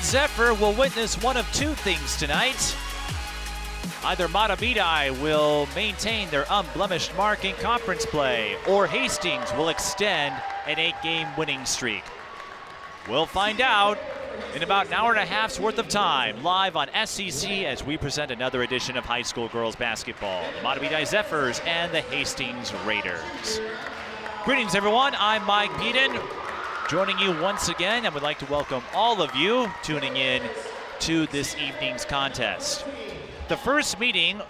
Zephyr will witness one of two things tonight. Either Mahtomedi will maintain their unblemished mark in conference play, or Hastings will extend an 8-game winning streak. We'll find out in about an hour and a half's worth of time, live on SEC as we present another edition of high school girls basketball. The Mahtomedi Zephyrs and the Hastings Raiders. Greetings everyone, I'm Mike Peden, joining you once again, and would like to welcome all of you tuning in to this evening's contest. The first meeting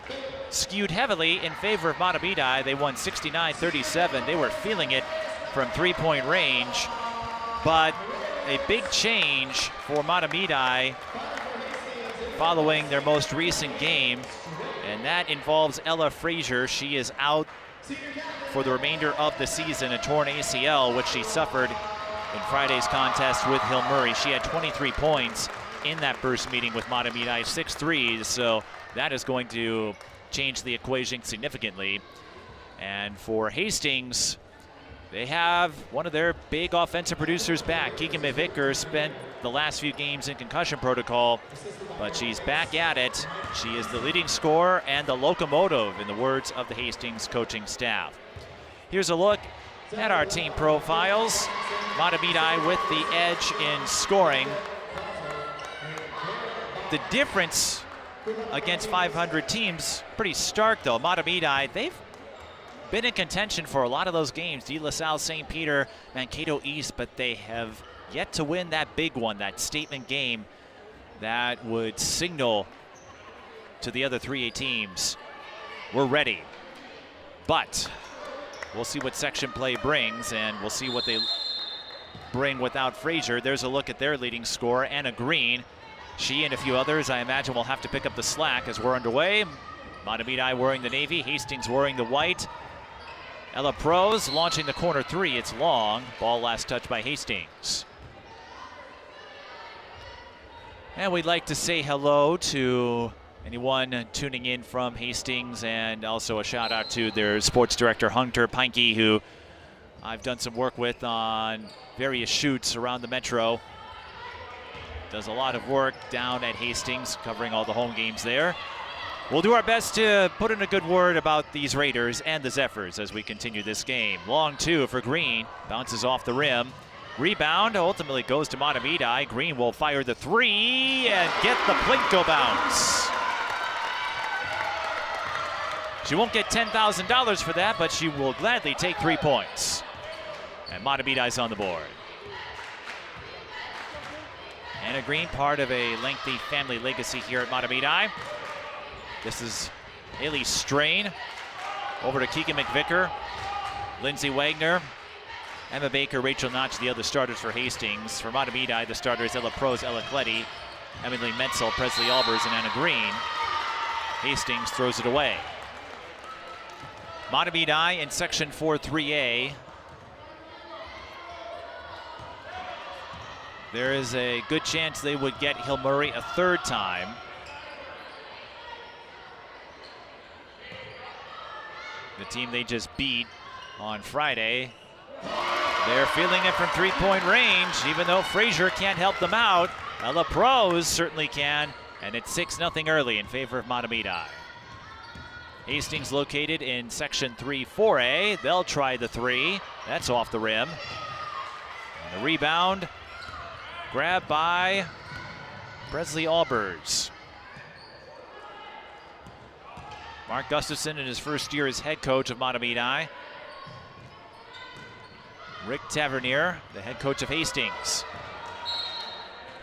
skewed heavily in favor of Mahtomedi. They won 69-37. They were feeling it from three-point range, but a big change for Mahtomedi following their most recent game, and that involves Ella Frazier. She is out for the remainder of the season, a torn ACL, which she suffered in Friday's contest with Hill Murray. She had 23 points in that first meeting with Mahtomedi, 6 threes, so that is going to change the equation significantly. And for Hastings, they have one of their big offensive producers back. Keegan McVicker spent the last few games in concussion protocol, but she's back at it. She is the leading scorer and the locomotive, in the words of the Hastings coaching staff. Here's a look at our team profiles. Mahtomedi with the edge in scoring. The difference against 500 teams, pretty stark though. Mahtomedi, they've been in contention for a lot of those games. De La Salle, St. Peter, Mankato East, but they have yet to win that big one, that statement game that would signal to the other 3A teams, we're ready. But we'll see what section play brings, and we'll see what they bring without Frazier. There's a look at their leading scorer, Anna Green. She and a few others, I imagine, will have to pick up the slack as we're underway. Mahtomedi wearing the navy, Hastings wearing the white. Ella Prose launching the corner three. It's long. Ball last touched by Hastings. And we'd like to say hello to anyone tuning in from Hastings, and also a shout out to their sports director, Hunter Peinke, who I've done some work with on various shoots around the metro. Does a lot of work down at Hastings, covering all the home games there. We'll do our best to put in a good word about these Raiders and the Zephyrs as we continue this game. Long two for Green, bounces off the rim. Rebound ultimately goes to Mahtomedi. Green will fire the three and get the Plinko bounce. She won't get $10,000 for that, but she will gladly take 3 points. And Mahtomedi's on the board. Anna Green, part of a lengthy family legacy here at Mahtomedi. This is Haley Strain. Over to Keegan McVicker, Lindsay Wagner, Emma Baker, Rachel Notch, the other starters for Hastings. For Mahtomedi, the starters Ella Prose, Ella Cletty, Emily Menzel, Presley Albers, and Anna Green. Hastings throws it away. Mahtomedi in section 4-3A. There is a good chance they would get Hill Murray a third time. The team they just beat on Friday, they're feeling it from three-point range, even though Frazier can't help them out. Ella Prose certainly can, and it's 6-0 early in favor of Mahtomedi. Hastings located in section 3-4A. They'll try the three. That's off the rim. And the rebound grabbed by Presley Albers. Mark Gustafson in his first year as head coach of Mahtomedi. Rick Tavernier, the head coach of Hastings.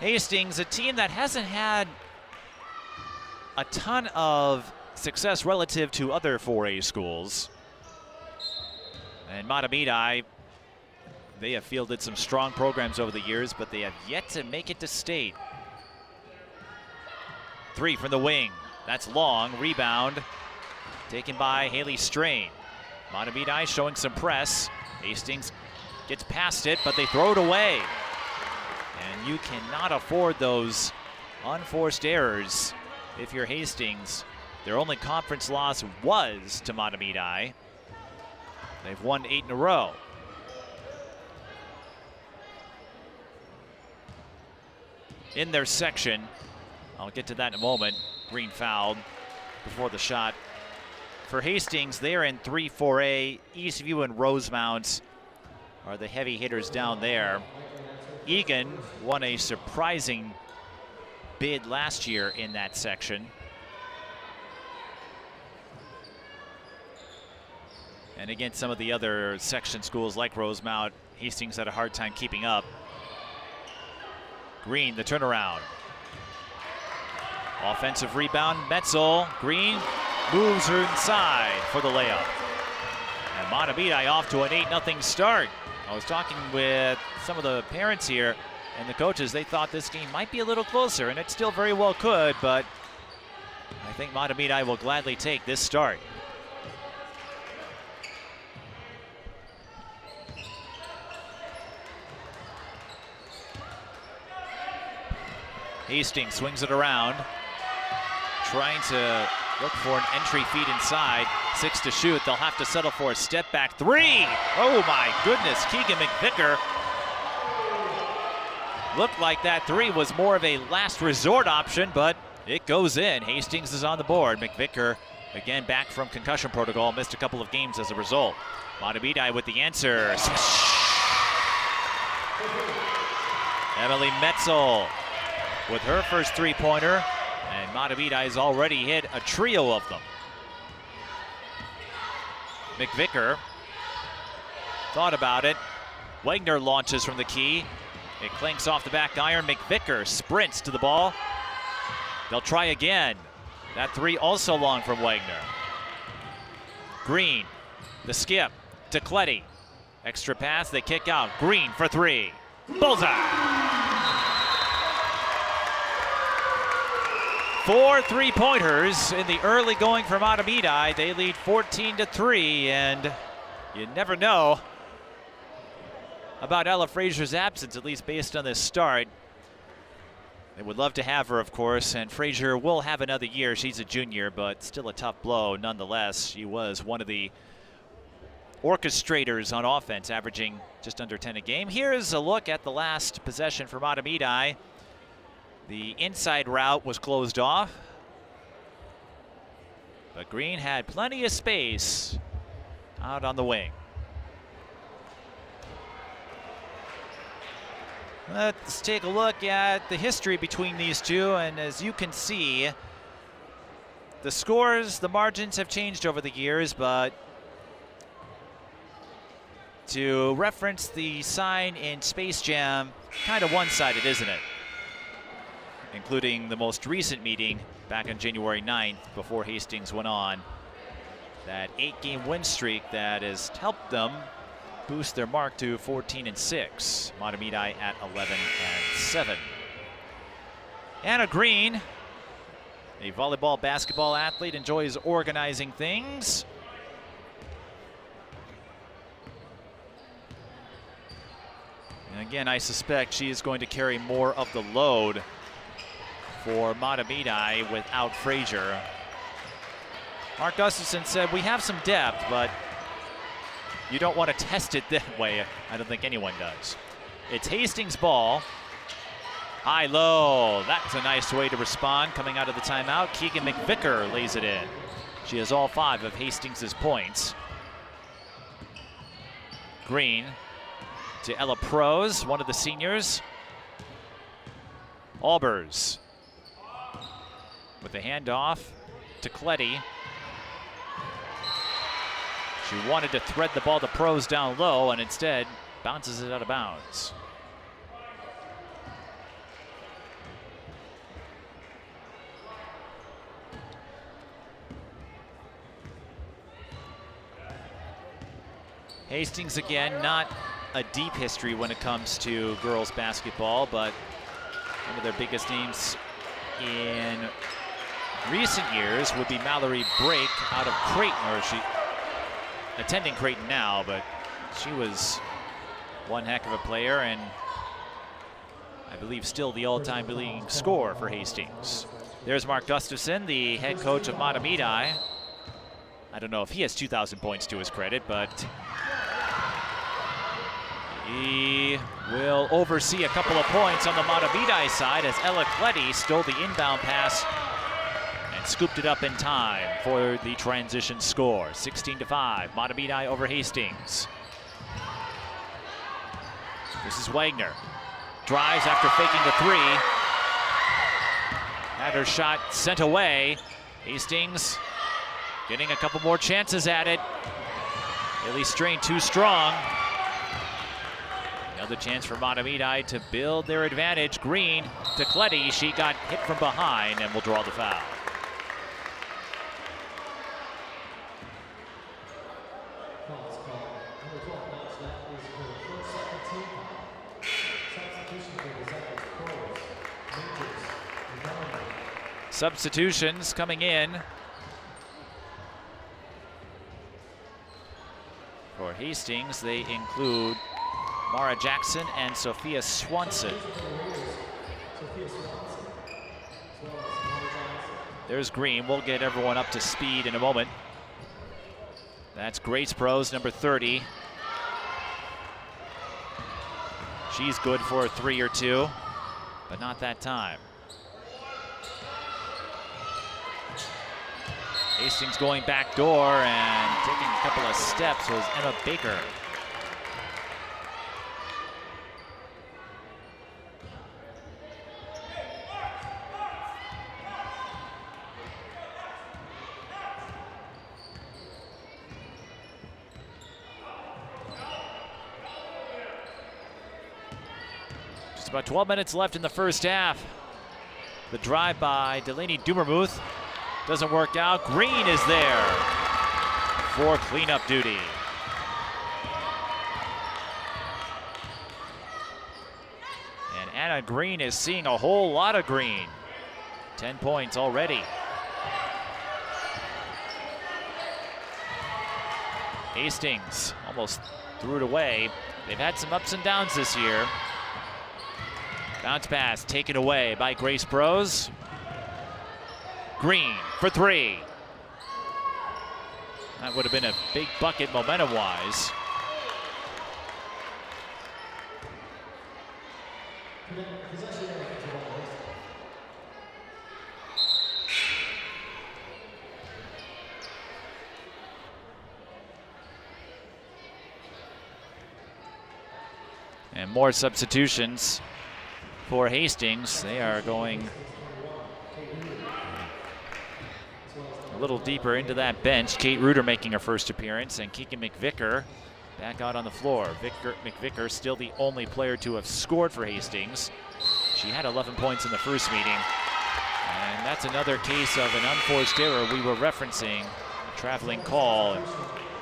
Hastings, a team that hasn't had a ton of success relative to other 4A schools. And Mahtomedi, they have fielded some strong programs over the years, but they have yet to make it to state. Three from the wing. That's long. Rebound taken by Haley Strain. Mahtomedi showing some press. Hastings gets past it, but they throw it away. And you cannot afford those unforced errors if you're Hastings. Their only conference loss was to Mahtomedi. They've won 8 in a row. in their section. I'll get to that in a moment. Green fouled before the shot. For Hastings, they're in 3-4A. Eastview and Rosemount are the heavy hitters down there. Egan won a surprising bid last year in that section. And against some of the other section schools like Rosemount, Hastings had a hard time keeping up. Green, the turnaround. Offensive rebound, Metzel. Green moves her inside for the layup. And Mahtomedi off to an 8-0 start. I was talking with some of the parents here and the coaches. They thought this game might be a little closer, and it still very well could, but I think Mahtomedi will gladly take this start. Hastings swings it around, trying to look for an entry feed inside. 6 to shoot. They'll have to settle for a step back three. Oh my goodness, Keegan McVicker. Looked like that three was more of a last resort option, but it goes in. Hastings is on the board. McVicker, again, back from concussion protocol, missed a couple of games as a result. Mahtomedi with the answer. Emily Metzel with her first three-pointer, and Mahtomedi has already hit a trio of them. McVicker thought about it. Wagner launches from the key. It clinks off the back iron. McVicker sprints to the ball. They'll try again. That three also long from Wagner. Green, the skip to Cletty. Extra pass, they kick out. Green for three. Bullseye! 4 3-pointers in the early going for Mahtomedi. They lead 14-3, and you never know about Ella Frazier's absence, at least based on this start. They would love to have her, of course, and Frazier will have another year. She's a junior, but still a tough blow nonetheless. She was one of the orchestrators on offense, averaging just under 10 a game. Here's a look at the last possession for Mahtomedi. The inside route was closed off, but Green had plenty of space out on the wing. Let's take a look at the history between these two, and as you can see, the scores, the margins have changed over the years, but to reference the sign in Space Jam, kind of one-sided, isn't it? Including the most recent meeting back on January 9th before Hastings went on that 8-game win streak that has helped them boost their mark to 14-6. Mahtomedi at 11-7. Anna Green, a volleyball basketball athlete, enjoys organizing things. And again, I suspect she is going to carry more of the load for Mahtomedi without Frazier. Mark Gustafson said, we have some depth, but you don't want to test it that way. I don't think anyone does. It's Hastings' ball. High-low. That's a nice way to respond coming out of the timeout. Keegan McVicker lays it in. She has all 5 of Hastings' points. Green to Ella Prose, one of the seniors. Albers with the handoff to Cletty. She wanted to thread the ball to Prose down low, and instead bounces it out of bounds. Hastings, again, not a deep history when it comes to girls basketball, but one of their biggest names in recent years would be Mallory Brake out of Creighton, or she attending Creighton now, but she was one heck of a player, and I believe still the all-time leading scorer for Hastings. There's Mark Gustafson, the head coach of Mahtomedi. I don't know if he has 2,000 points to his credit, but He will oversee a couple of points on the Mahtomedi side as Elecleti stole the inbound pass and scooped it up in time for the transition score. 16-5, Mahtomedi over Hastings. This is Wagner. Drives after faking the three. Had her shot sent away. Hastings getting a couple more chances at it. Haley Strain too strong. Another chance for Mahtomedi to build their advantage. Green to Cletty. She got hit from behind and will draw the foul. Substitutions coming in for Hastings. They include Mara Jackson and Sophia Swanson. There's Green. We'll get everyone up to speed in a moment. That's Grace Prose, number 30. She's good for a 3 or 2, but not that time. Hastings going back door and taking a couple of steps was Emma Baker. Just about 12 minutes left in the first half. The drive by Delaney Dumermuth doesn't work out. Green is there for cleanup duty. And Anna Green is seeing a whole lot of green. 10 points already. Hastings almost threw it away. They've had some ups and downs this year. Bounce pass taken away by Grace Prose. Green for 3. That would have been a big bucket momentum-wise. And more substitutions for Hastings. They are going a little deeper into that bench. Kate Reuter making her first appearance, and Keegan McVicker back out on the floor. McVicker still the only player to have scored for Hastings. She had 11 points in the first meeting. And that's another case of an unforced error we were referencing. A traveling call.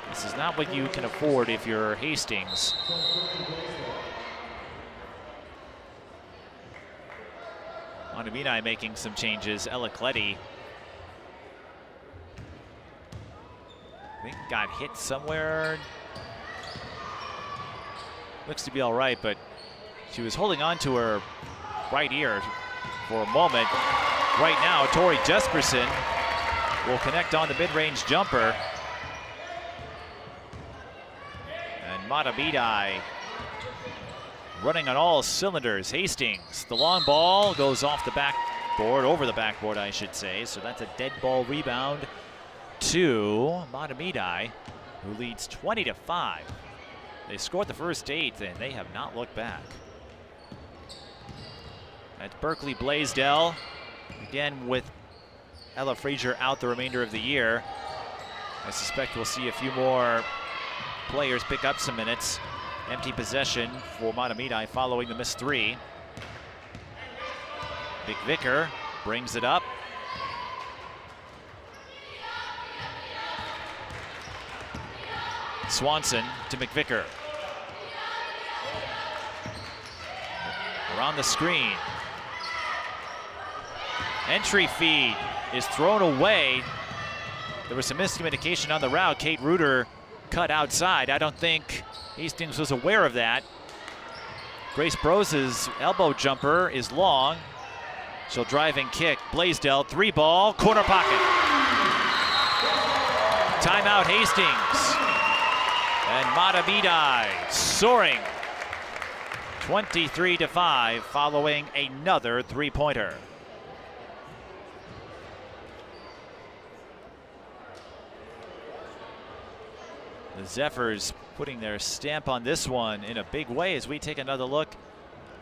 This is not what you can afford if you're Hastings. Mahtomedi making some changes. Elecleti, I think, got hit somewhere. Looks to be all right, but she was holding on to her right ear for a moment. Right now, Tori Jesperson will connect on the mid-range jumper. And Mahtomedi running on all cylinders. Hastings, the long ball goes off the backboard, over the backboard, I should say. So that's a dead ball rebound to Mahtomedi, who leads 20-5. They scored the first 8, and they have not looked back. That's Berkeley Blaisdell, again with Ella Frazier out the remainder of the year. I suspect we'll see a few more players pick up some minutes. Empty possession for Mahtomedi following the missed 3. McVicker brings it up. Swanson to McVicker. Around the screen. Entry feed is thrown away. There was some miscommunication on the route. Kate Reuter cut outside. I don't think Hastings was aware of that. Grace Prose's elbow jumper is long. She'll drive and kick. Blaisdell, 3-ball, corner pocket. Timeout Hastings. And Mahtomedi soaring 23-5 following another three-pointer. The Zephyrs putting their stamp on this one in a big way as we take another look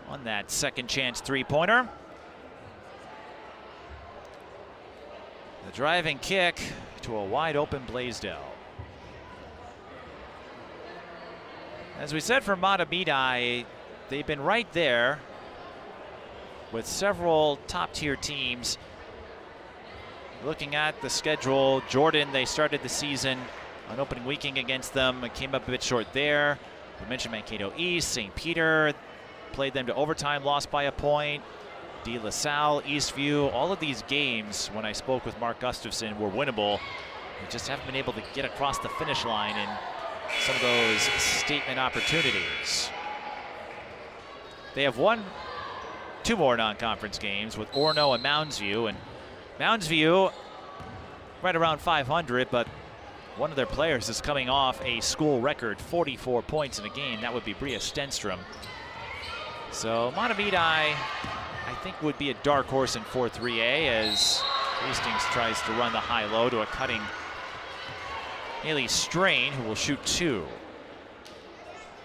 on that second chance three-pointer. The driving kick to a wide open Blaisdell. As we said for Mahtomedi, they've been right there with several top-tier teams. Looking at the schedule, Jordan, they started the season on opening weekend against them. It came up a bit short there. We mentioned Mankato East, St. Peter, played them to overtime, lost by a point. De La Salle, Eastview, all of these games, when I spoke with Mark Gustafson, were winnable. They just haven't been able to get across the finish line in some of those statement opportunities. They have two more non-conference games with Orono and Mounds View. And Mounds View, right around 500, but one of their players is coming off a school record 44 points in a game. That would be Bria Stenstrom. So Mahtomedi, I think, would be a dark horse in 4-3A as Hastings tries to run the high-low to a cutting Haley Strain, who will shoot two.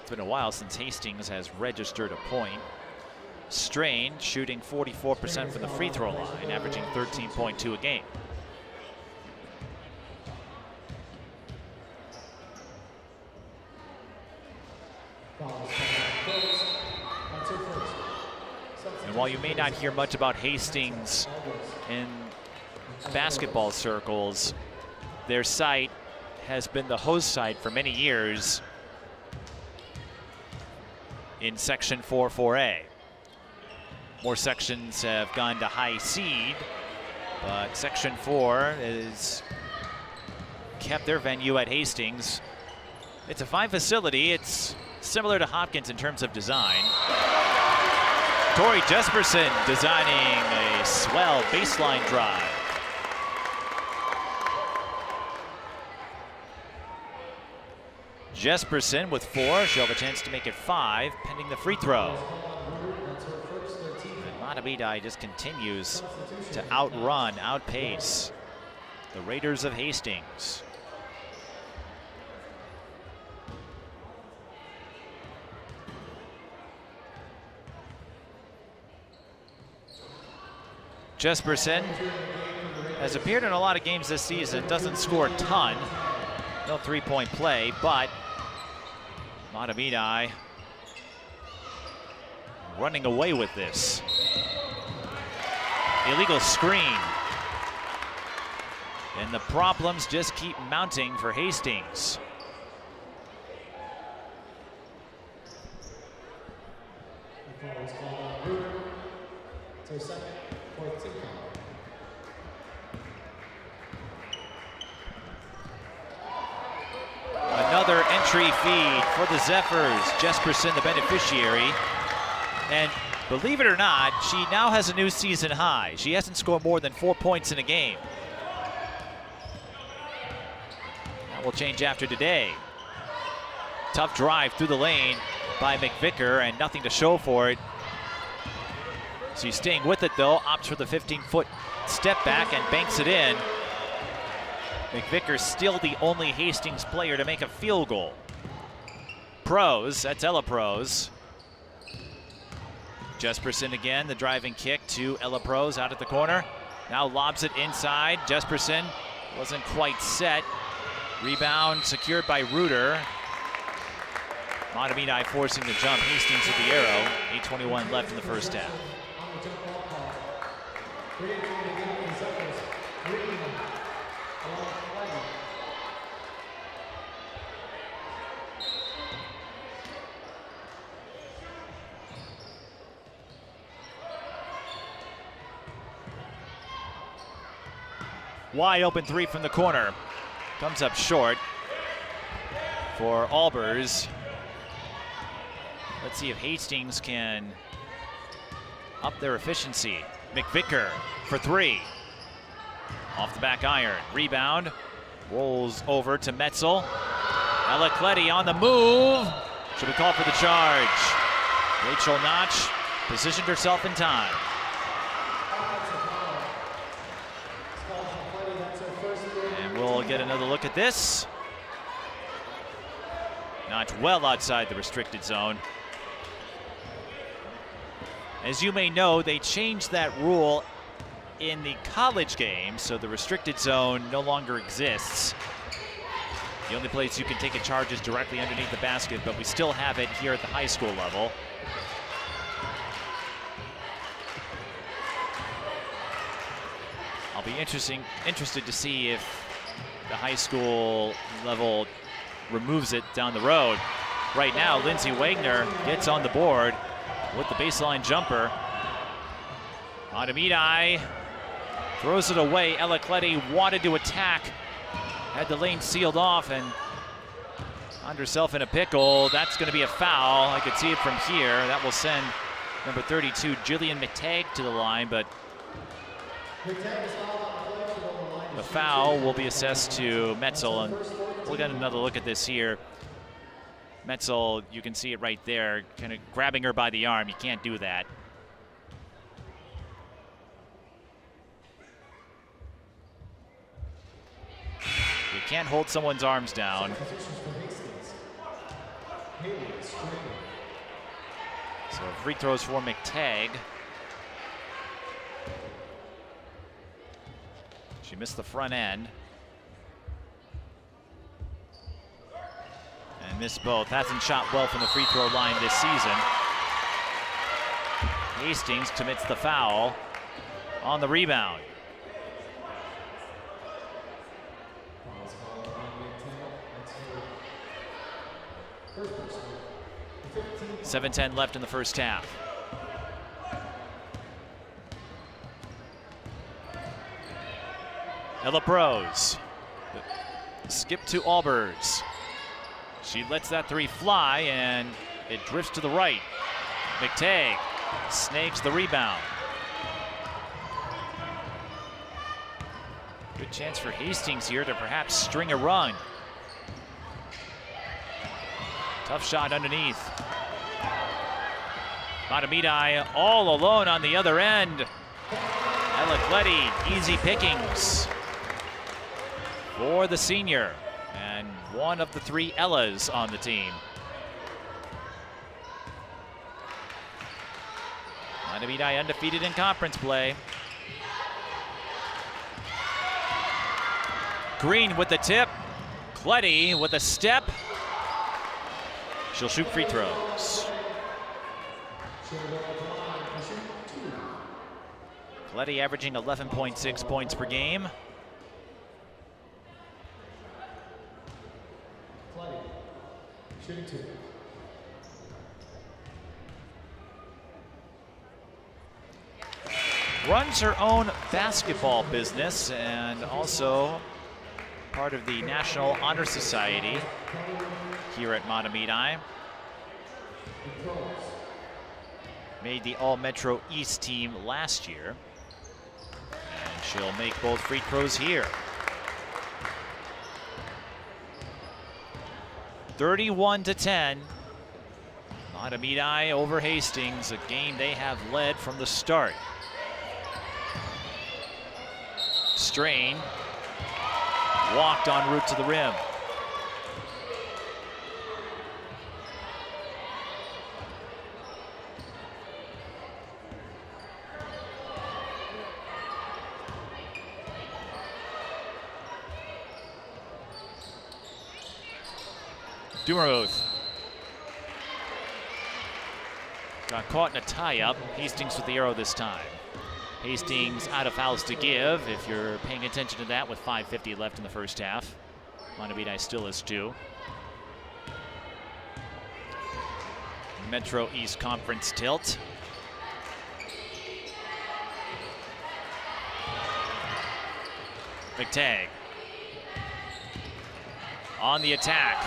It's been a while since Hastings has registered a point. Strain shooting 44% from the free throw line, averaging 13.2 a game. And while you may not hear much about Hastings in basketball circles, their site has been the host site for many years in Section 4-4A. More sections have gone to high seed, but Section 4 has kept their venue at Hastings. It's a fine facility. It's similar to Hopkins in terms of design. Tori Jesperson designing a swell baseline drive. Jesperson with 4. She'll have a chance to make it 5, pending the free throw. And Mahtomedi just continues to outpace the Raiders of Hastings. Jesperson has appeared in a lot of games this season, doesn't score a ton. No three-point play, but Mahtomedi running away with this. Illegal screen. And the problems just keep mounting for Hastings. Another entry feed for the Zephyrs. Jesperson, the beneficiary. And believe it or not, she now has a new season high. She hasn't scored more than 4 points in a game. That will change after today. Tough drive through the lane by McVicker and nothing to show for it. She's staying with it though, opts for the 15-foot step back and banks it in. McVicker still the only Hastings player to make a field goal. Pros, that's Ella Pros. Jesperson again, the driving kick to Ella Pros out at the corner. Now lobs it inside. Jesperson wasn't quite set. Rebound secured by Reuter. Mahtomedi forcing the jump. Hastings with the arrow. 8:21 left in the first half. Wide open three from the corner. Comes up short for Albers. Let's see if Hastings can up their efficiency. McVicker for 3. Off the back iron. Rebound. Rolls over to Metzel. Ella Cletty on the move. Should be called for the charge. Rachel Notch positioned herself in time. And we'll get another look at this. Notch well outside the restricted zone. As you may know, they changed that rule in the college game, so the restricted zone no longer exists. The only place you can take a charge is directly underneath the basket, but we still have it here at the high school level. I'll be interested to see if the high school level removes it down the road. Right now, Lindsay Wagner gets on the board with the baseline jumper. Mahtomedi throws it away. Ella Cletty wanted to attack, had the lane sealed off and found herself in a pickle. That's going to be a foul. I could see it from here. That will send number 32, Jillian McTagg, to the line, but the foul will be assessed to Metzel, and we'll get another look at this here. Metzel, you can see it right there, kind of grabbing her by the arm. You can't do that. You can't hold someone's arms down. So free throws for McTagg. She missed the front end. And missed both. Hasn't shot well from the free throw line this season. Hastings commits the foul on the rebound. .7:10 left in the first half. Ella Prose. Skip to Albers. She lets that three fly, and it drifts to the right. McTagg snakes the rebound. Good chance for Hastings here to perhaps string a run. Tough shot underneath. Mahtomedi all alone on the other end. Ella Cletty, easy pickings for the senior, and one of the three Ellas on the team. Mahtomedi undefeated in conference play. Green with the tip. Cletty with a step. She'll shoot free throws. Cletty averaging 11.6 points per game. Runs her own basketball business and also part of the National Honor Society here at Mahtomedi. Made the All-Metro East team last year. And she'll make both free throws here. 31-10. Mahtomedi over Hastings, a game they have led from the start. Strain. Walked en route to the rim. Dumaroth got caught in a tie-up. Hastings with the arrow this time. Hastings out of fouls to give, if you're paying attention to that, with 5:50 left in the first half. Mahtomedi still has two. Metro East Conference tilt. McTagg on the attack.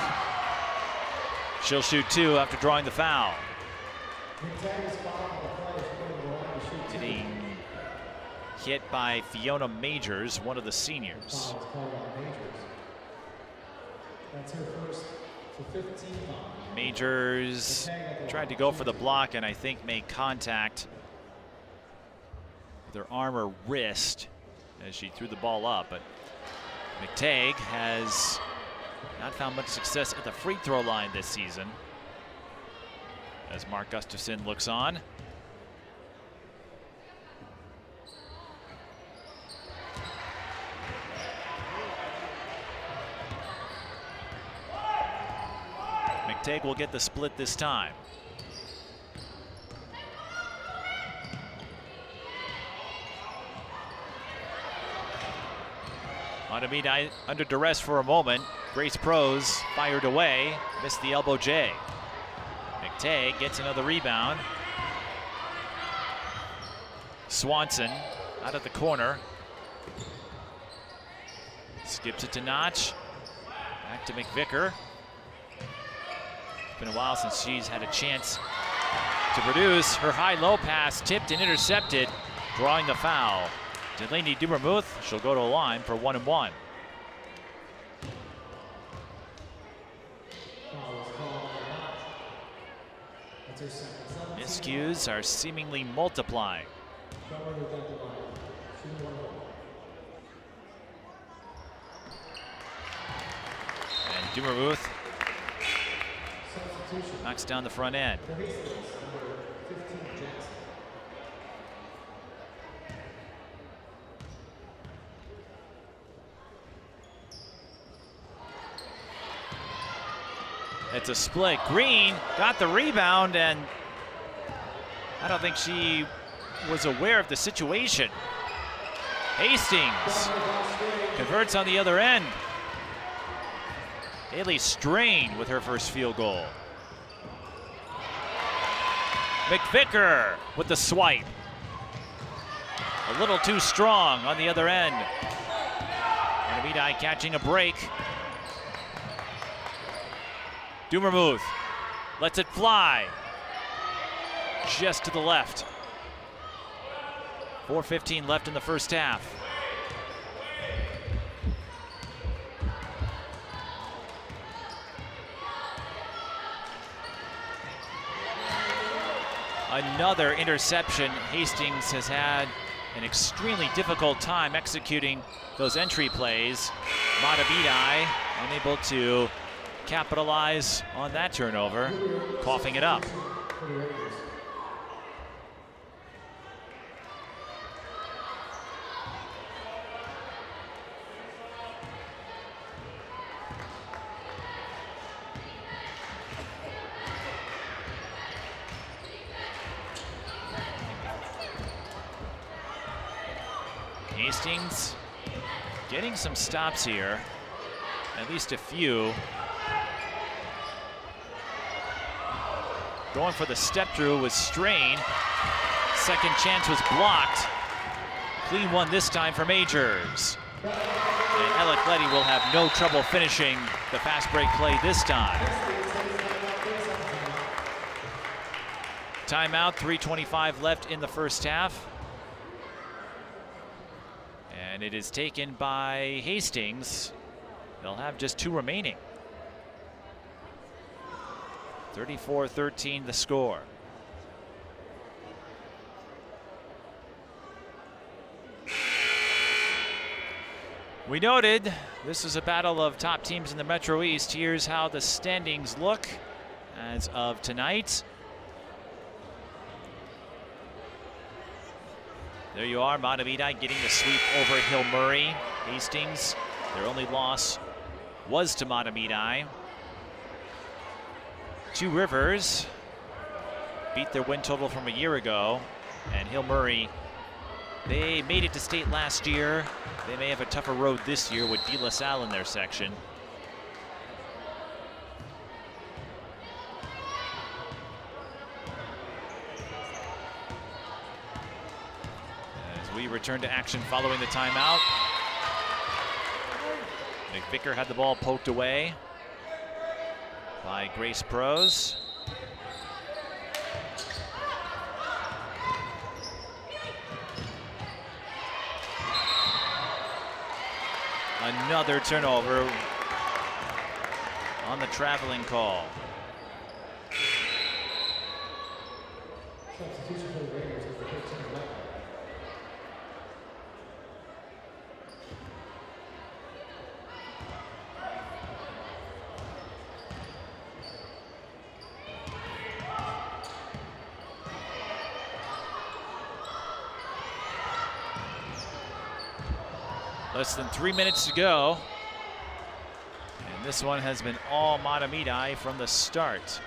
She'll shoot two after drawing the foul. Getting hit by Fiona Majors, one of the seniors. That's her first Majors tried to go for the block and I think made contact with her arm or wrist as she threw the ball up, but McTagg has not found much success at the free throw line this season as Mark Gustafson looks on. McTagg will get the split this time. Mahtomedi under duress for a moment. Grace Prose fired away, missed the elbow J. McTagg gets another rebound. Swanson out of the corner. Skips it to Notch. Back to McVicker. It's been a while since she's had a chance to produce. Her high-low pass tipped and intercepted, drawing the foul. Delaney Dubermuth, she'll go to the line for 1 and 1. Miscues are seemingly multiplying. And Dubermuth knocks down the front end. It's a split. Green got the rebound, and I don't think she was aware of the situation. Hastings converts on the other end. Haley Strain with her first field goal. McVicker with the swipe. A little too strong on the other end. Mahtomedi catching a break. Dubermuth lets it fly. Just to the left. 4:15 left in the first half. Another interception. Hastings has had an extremely difficult time executing those entry plays. Mahtomedi unable to capitalize on that turnover, coughing it up. Hastings getting some stops here, at least a few. Going for the step through with Strain. Second chance was blocked. Clean one this time for Majors. And Alec Letty will have no trouble finishing the fast break play this time. Timeout, 3:25 left in the first half. And it is taken by Hastings. They'll have just 2 remaining. 34-13 the score. We noted this is a battle of top teams in the Metro East. Here's how the standings look as of tonight. There you are, Mahtomedi getting the sweep over Hill Murray. Hastings, their only loss was to Mahtomedi. Two Rivers beat their win total from a year ago, and Hill Murray, they made it to state last year. They may have a tougher road this year with De La Salle in their section. As we return to action following the timeout, McVicker had the ball poked away by Grace Prose. Another turnover on the traveling call. Substitution for the Raiders is the 13th left. Less than 3 minutes to go. And this one has been all Mahtomedi from the start.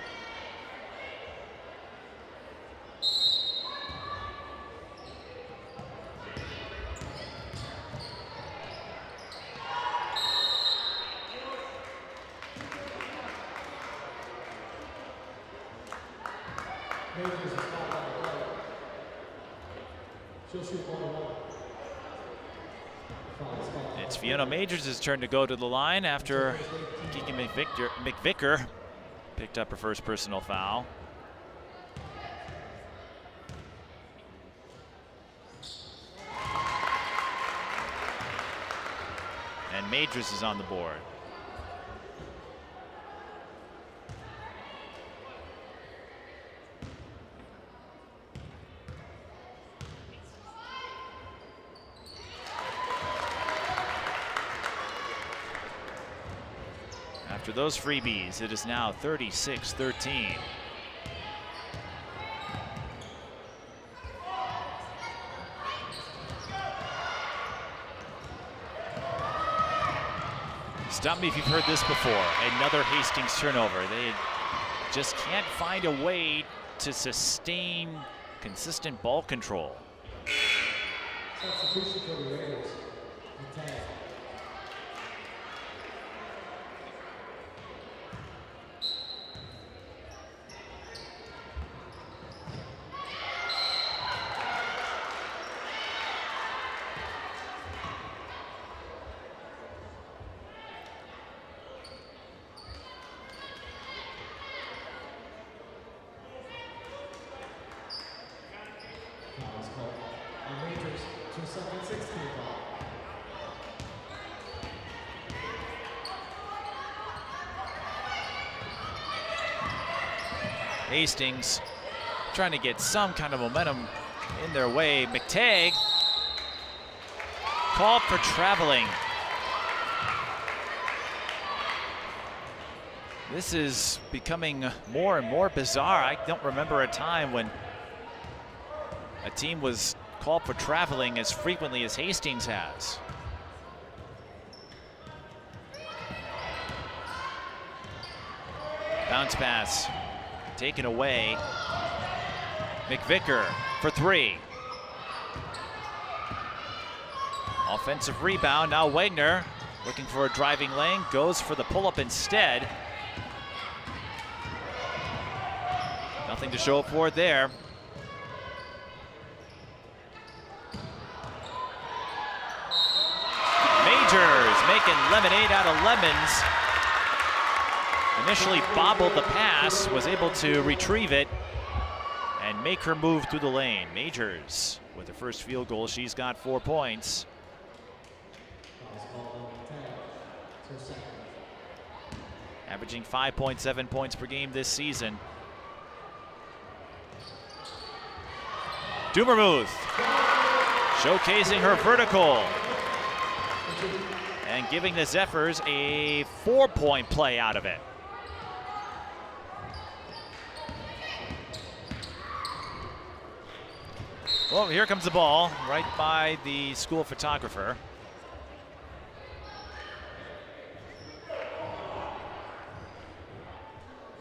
It's Fiona Majors' turn to go to the line after Kiki McVicker picked up her first personal foul. And Majors is on the board. After those freebies, it is now 36-13. Stop me if you've heard this before. Another Hastings turnover. They just can't find a way to sustain consistent ball control. Substitution for the Raiders. Hastings trying to get some kind of momentum in their way. McTagg called for traveling. This is becoming more and more bizarre. I don't remember a time when a team was called for traveling as frequently as Hastings has. Bounce pass taken away. McVicker for three. Offensive rebound. Now Wagner looking for a driving lane, goes for the pull-up instead. Nothing to show for it there. Majors making lemonade out of lemons. Initially bobbled the pass, was able to retrieve it and make her move through the lane. Majors with her first field goal. She's got 4 points. Averaging 5.7 points per game this season. Dumermuth showcasing her vertical and giving the Zephyrs a 4-point play out of it. Well, here comes the ball right by the school photographer.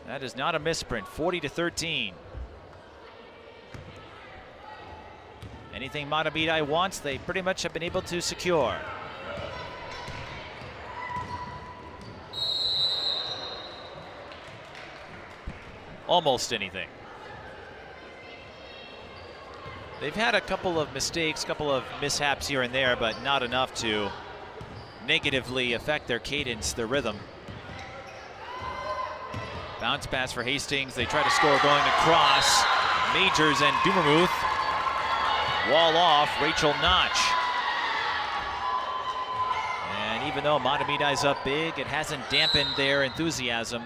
That is not a misprint. 40-13. Anything Mahtomedi wants, they pretty much have been able to secure. Almost anything. They've had a couple of mistakes, couple of mishaps here and there, but not enough to negatively affect their cadence, their rhythm. Bounce pass for Hastings. They try to score going across. Majors and Dumermuth wall off Rachel Notch. And even though Mahtomedi's up big, it hasn't dampened their enthusiasm.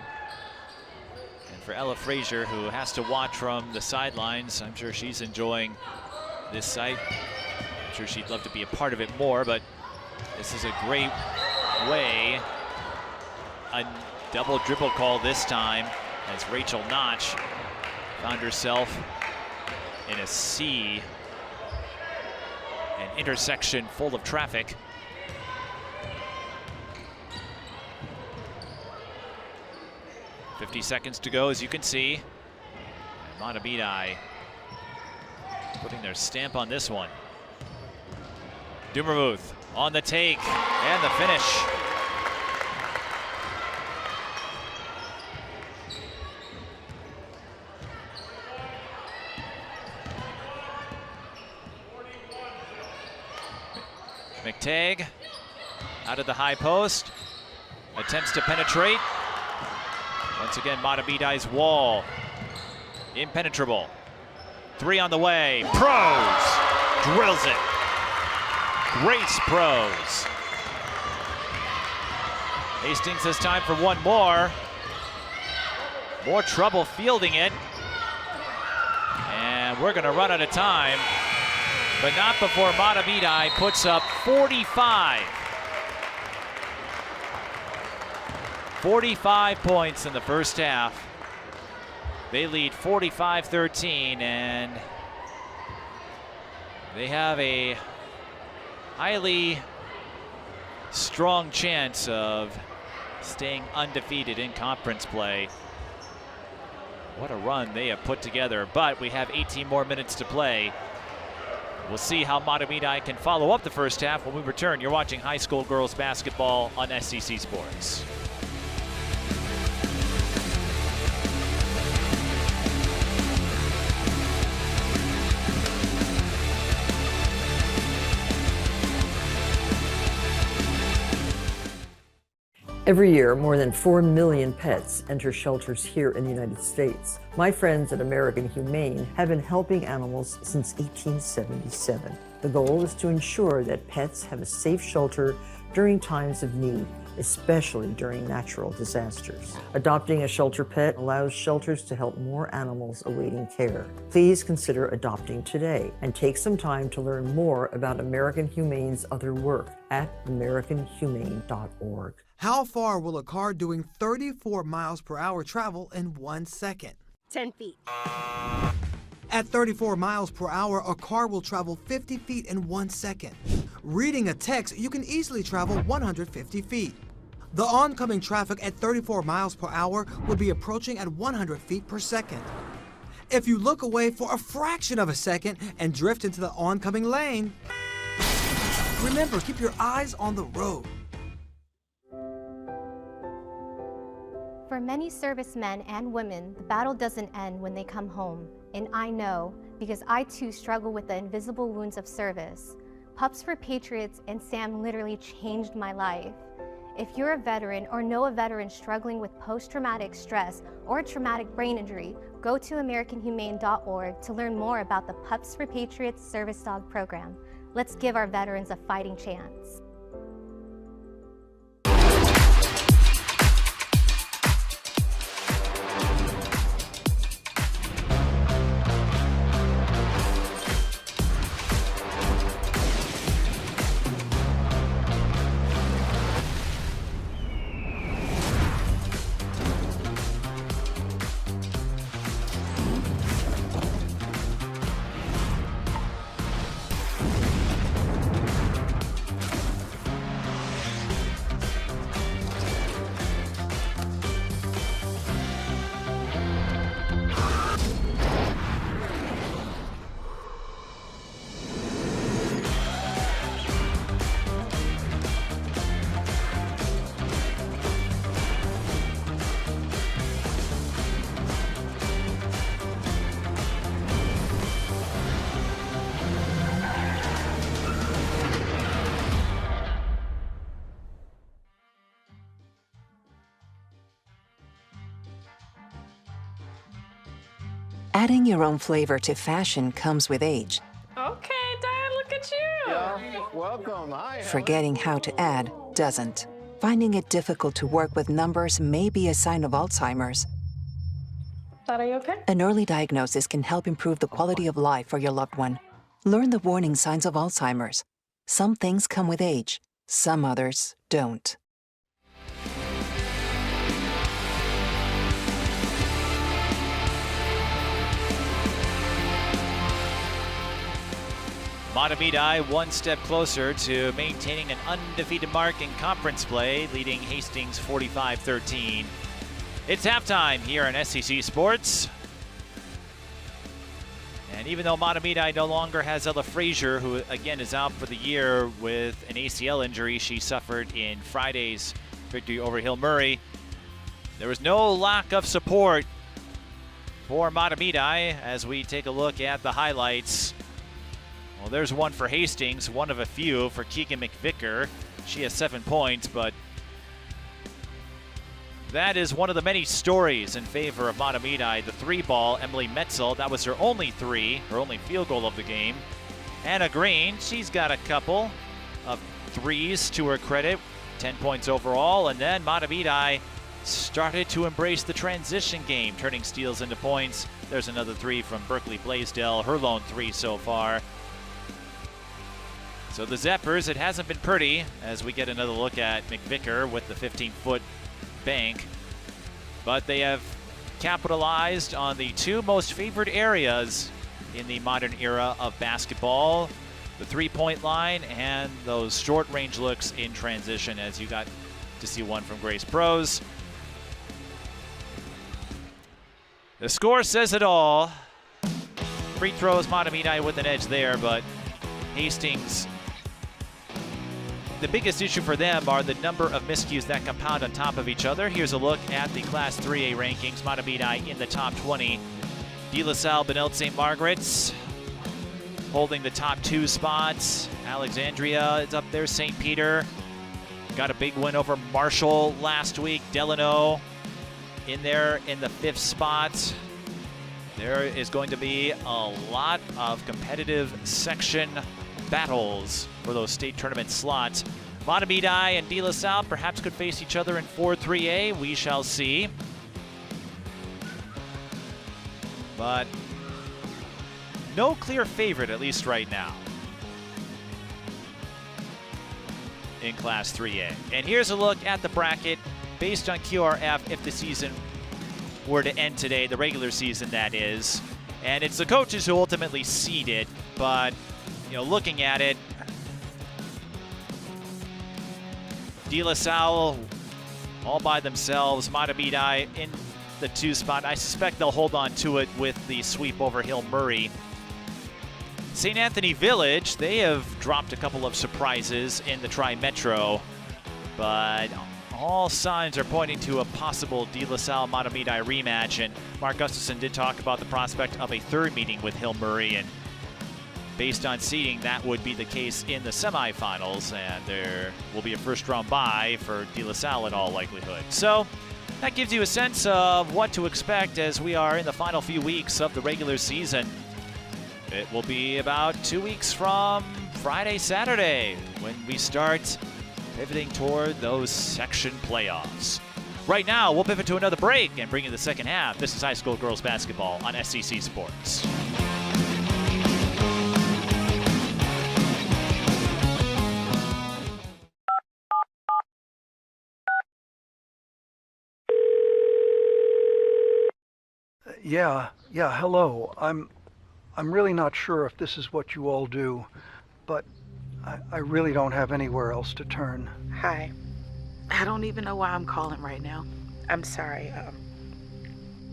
And for Ella Frazier, who has to watch from the sidelines, I'm sure she's enjoying this sight. I'm sure she'd love to be a part of it more, but this is a great way. A double dribble call this time as Rachel Notch found herself in a sea, an intersection full of traffic. .50 to go, as you can see. And Mahtomedi putting their stamp on this one. Dumermuth on the take and the finish. McTagg out of the high post, attempts to penetrate. Once again, Mahtomedi's wall, impenetrable. 3 on the way, Prose drills it. Grace Prose. Hastings has time for one more. More trouble fielding it. And we're gonna run out of time, but not before Mahtomedi puts up 45. 45 points in the first half. They lead 45-13, and they have a highly strong chance of staying undefeated in conference play. What a run they have put together, but we have 18 more minutes to play. We'll see how Mahtomedi can follow up the first half when we return. You're watching high school girls basketball on SCC Sports. Every year, more than 4 million pets enter shelters here in the United States. My friends at American Humane have been helping animals since 1877. The goal is to ensure that pets have a safe shelter during times of need, especially during natural disasters. Adopting a shelter pet allows shelters to help more animals awaiting care. Please consider adopting today and take some time to learn more about American Humane's other work at americanhumane.org. How far will a car doing 34 miles per hour travel in 1 second? 10 feet. At 34 miles per hour, a car will travel 50 feet in 1 second. Reading a text, you can easily travel 150 feet. The oncoming traffic at 34 miles per hour will be approaching at 100 feet per second. If you look away for a fraction of a second and drift into the oncoming lane, remember, keep your eyes on the road. For many servicemen and women, the battle doesn't end when they come home. And I know, because I too struggle with the invisible wounds of service. Pups for Patriots and Sam literally changed my life. If you're a veteran or know a veteran struggling with post-traumatic stress or traumatic brain injury, go to americanhumane.org to learn more about the Pups for Patriots Service Dog program. Let's give our veterans a fighting chance. Adding your own flavor to fashion comes with age. Okay, Dad, look at you. Yeah, welcome. Hi. Forgetting how to add doesn't. Finding it difficult to work with numbers may be a sign of Alzheimer's. Are you okay? An early diagnosis can help improve the quality of life for your loved one. Learn the warning signs of Alzheimer's. Some things come with age, some others don't. Mahtomedi one step closer to maintaining an undefeated mark in conference play, leading Hastings 45-13. It's halftime here on SEC Sports. And even though Mahtomedi no longer has Ella Frazier, who again is out for the year with an ACL injury she suffered in Friday's victory over Hill Murray, there was no lack of support for Mahtomedi as we take a look at the highlights. Well, there's one for Hastings, one of a few for Keegan McVicker. She has 7 points, but that is one of the many stories in favor of Mahtomedi. The three ball, Emily Metzel, that was her only three, her only field goal of the game. Anna Green, she's got a couple of threes to her credit, 10 points overall. And then Mahtomedi started to embrace the transition game, turning steals into points. There's another three from Berkeley Blaisdell, her lone three so far. So the Zephyrs, it hasn't been pretty as we get another look at McVicker with the 15-foot bank. But they have capitalized on the two most favored areas in the modern era of basketball, the three-point line and those short-range looks in transition, as you got to see one from Grace Prose. The score says it all. Free throws, Mahtomedi with an edge there, but Hastings, the biggest issue for them are the number of miscues that compound on top of each other. Here's a look at the Class 3A rankings. Mahtomedi in the top 20. De La Salle, Benilde St. Margaret's holding the top two spots. Alexandria is up there. St. Peter got a big win over Marshall last week. Delano in there in the 5th spot. There is going to be a lot of competitive section battles for those state tournament slots. Mahtomedi and De La Salle perhaps could face each other in 4-3A. We shall see. But no clear favorite, at least right now, in Class 3A. And here's a look at the bracket based on QRF if the season were to end today, the regular season that is. And it's the coaches who ultimately seed it, but looking at it, De La Salle all by themselves, Mahtomedi in the 2 spot. I suspect they'll hold on to it with the sweep over Hill Murray. St. Anthony Village, they have dropped a couple of surprises in the Tri-Metro, but all signs are pointing to a possible De La Salle Mahtomedi rematch, and Mark Gustafson did talk about the prospect of a third meeting with Hill Murray, and based on seeding, that would be the case in the semifinals, and there will be a first-round bye for De La Salle in all likelihood. So that gives you a sense of what to expect as we are in the final few weeks of the regular season. It will be about 2 weeks from Friday, Saturday, when we start pivoting toward those section playoffs. Right now, we'll pivot to another break and bring you the second half. This is high school girls basketball on SEC Sports. Yeah, hello. I'm really not sure if this is what you all do, but I really don't have anywhere else to turn. Hi. I don't even know why I'm calling right now. I'm sorry.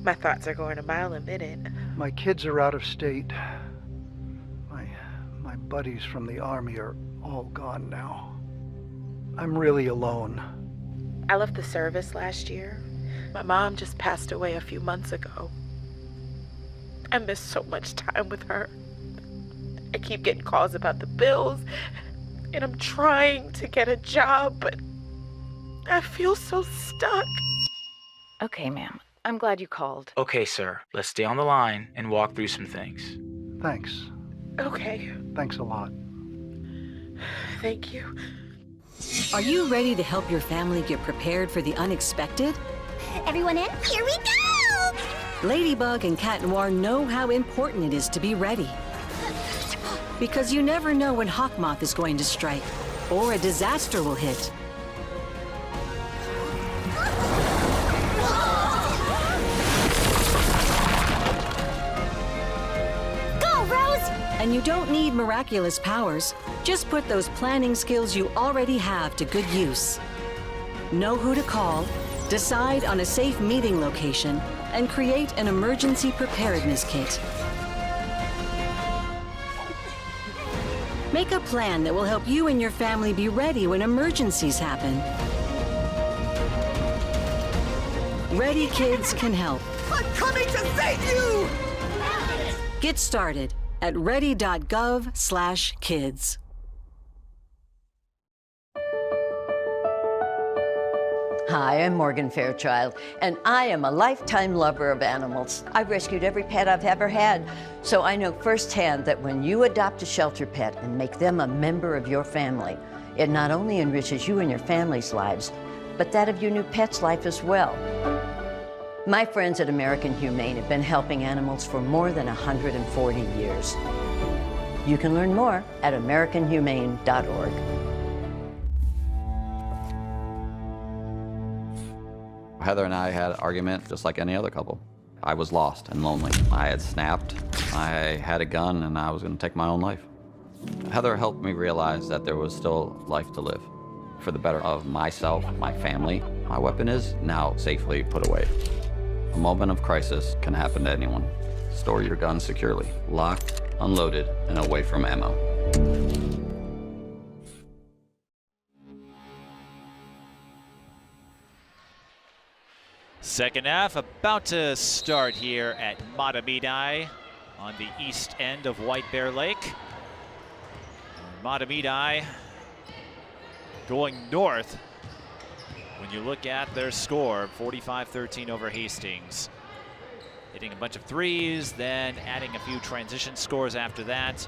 My thoughts are going a mile a minute. My kids are out of state. My buddies from the Army are all gone now. I'm really alone. I left the service last year. My mom just passed away a few months ago. I miss so much time with her. I keep getting calls about the bills, and I'm trying to get a job, but I feel so stuck. Okay, ma'am. I'm glad you called. Okay, sir. Let's stay on the line and walk through some things. Thanks. Okay. Thanks a lot. Thank you. Are you ready to help your family get prepared for the unexpected? Everyone in? Here we go! Ladybug and Cat Noir know how important it is to be ready. Because you never know when Hawkmoth is going to strike, or a disaster will hit. Go, Rose! And you don't need miraculous powers. Just put those planning skills you already have to good use. Know who to call, decide on a safe meeting location, and create an emergency preparedness kit. Make a plan that will help you and your family be ready when emergencies happen. Ready Kids can help. I'm coming to save you! Get started at ready.gov/kids. Hi, I'm Morgan Fairchild, and I am a lifetime lover of animals. I've rescued every pet I've ever had, so I know firsthand that when you adopt a shelter pet and make them a member of your family, it not only enriches you and your family's lives, but that of your new pet's life as well. My friends at American Humane have been helping animals for more than 140 years. You can learn more at americanhumane.org. Heather and I had an argument just like any other couple. I was lost and lonely. I had snapped, I had a gun, and I was going to take my own life. Heather helped me realize that there was still life to live. For the better of myself, my family, my weapon is now safely put away. A moment of crisis can happen to anyone. Store your gun securely, locked, unloaded, and away from ammo. Second half about to start here at Mahtomedi on the east end of White Bear Lake. Mahtomedi going north when you look at their score, 45-13 over Hastings. Hitting a bunch of threes, then adding a few transition scores after that.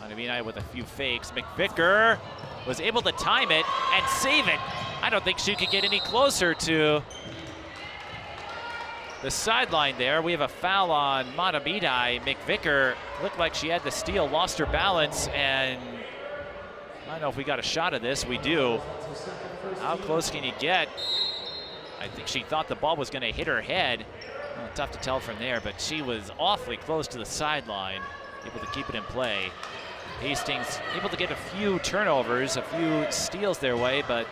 Mahtomedi with a few fakes. McVicker was able to time it and save it. I don't think she could get any closer to the sideline there. We have a foul on Mahtomedi. McVicker looked like she had the steal, lost her balance, and I don't know if we got a shot of this. We do. How close can you get? I think she thought the ball was going to hit her head. Well, tough to tell from there, but she was awfully close to the sideline, able to keep it in play. Hastings able to get a few turnovers, a few steals their way, but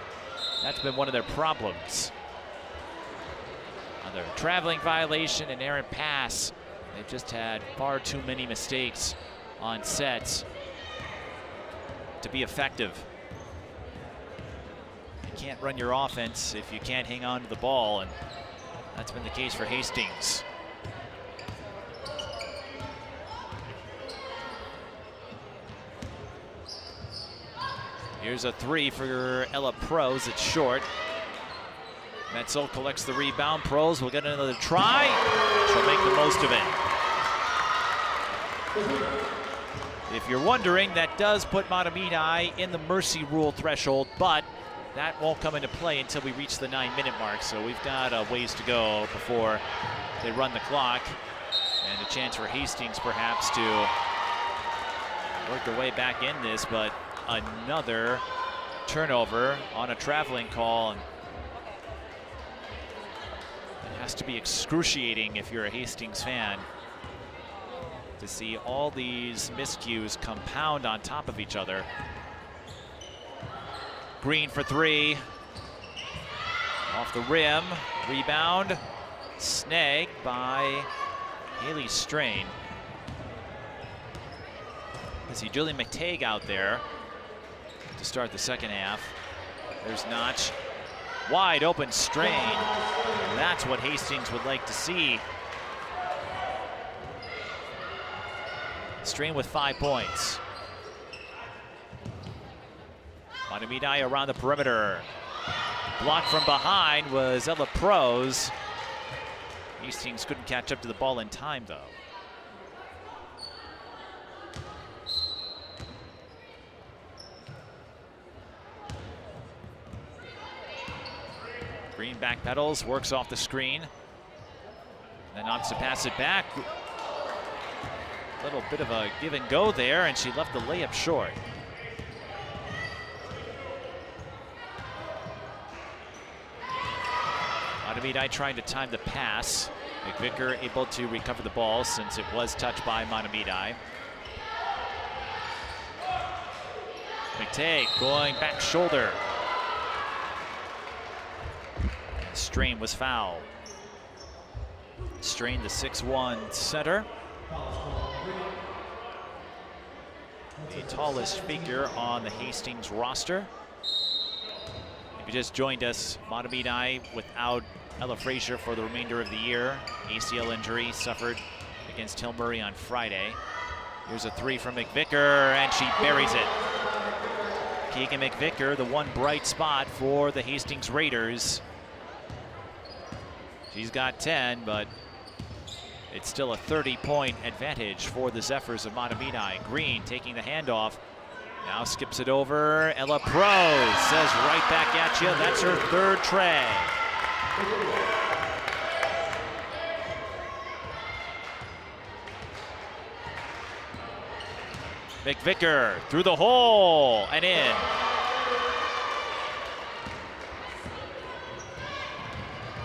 that's been one of their problems. Another traveling violation and errant pass. They've just had far too many mistakes on sets to be effective. You can't run your offense if you can't hang on to the ball, and that's been the case for Hastings. Here's a three for Ella Prose. It's short. Metzel collects the rebound. Prose will get another try. She'll make the most of it. If you're wondering, that does put Mahtomedi in the mercy rule threshold, but that won't come into play until we reach the 9-minute mark. So we've got a ways to go before they run the clock, and a chance for Hastings perhaps to work their way back in this, but another turnover on a traveling call. And it has to be excruciating if you're a Hastings fan to see all these miscues compound on top of each other. Green for three. Off the rim. Rebound. Snagged by Haley Strain. I see Julian McTague out there to start the second half. There's Notch. Wide open Strain. And that's what Hastings would like to see. Strain with 5 points. Mahtomedi around the perimeter. Blocked from behind was Ella Prose. Hastings couldn't catch up to the ball in time, though. Green back pedals, works off the screen. Then opts to pass it back. A little bit of a give and go there, and she left the layup short. Mahtomedi trying to time the pass. McVicker able to recover the ball since it was touched by Mahtomedi. McTagg going back shoulder. Strain was fouled. Strain, the 6'1" center. The tallest figure on the Hastings roster. If you just joined us, Mahtomedi without Ella Frazier for the remainder of the year. ACL injury suffered against Hill Murray on Friday. Here's a three from McVicker, and she buries it. Keegan McVicker, the one bright spot for the Hastings Raiders. She's got 10, but it's still a 30-point advantage for the Zephyrs of Mahtomedi. Green taking the handoff. Now skips it over. Ella Pro says right back at you. That's her third tray. McVicker through the hole and in.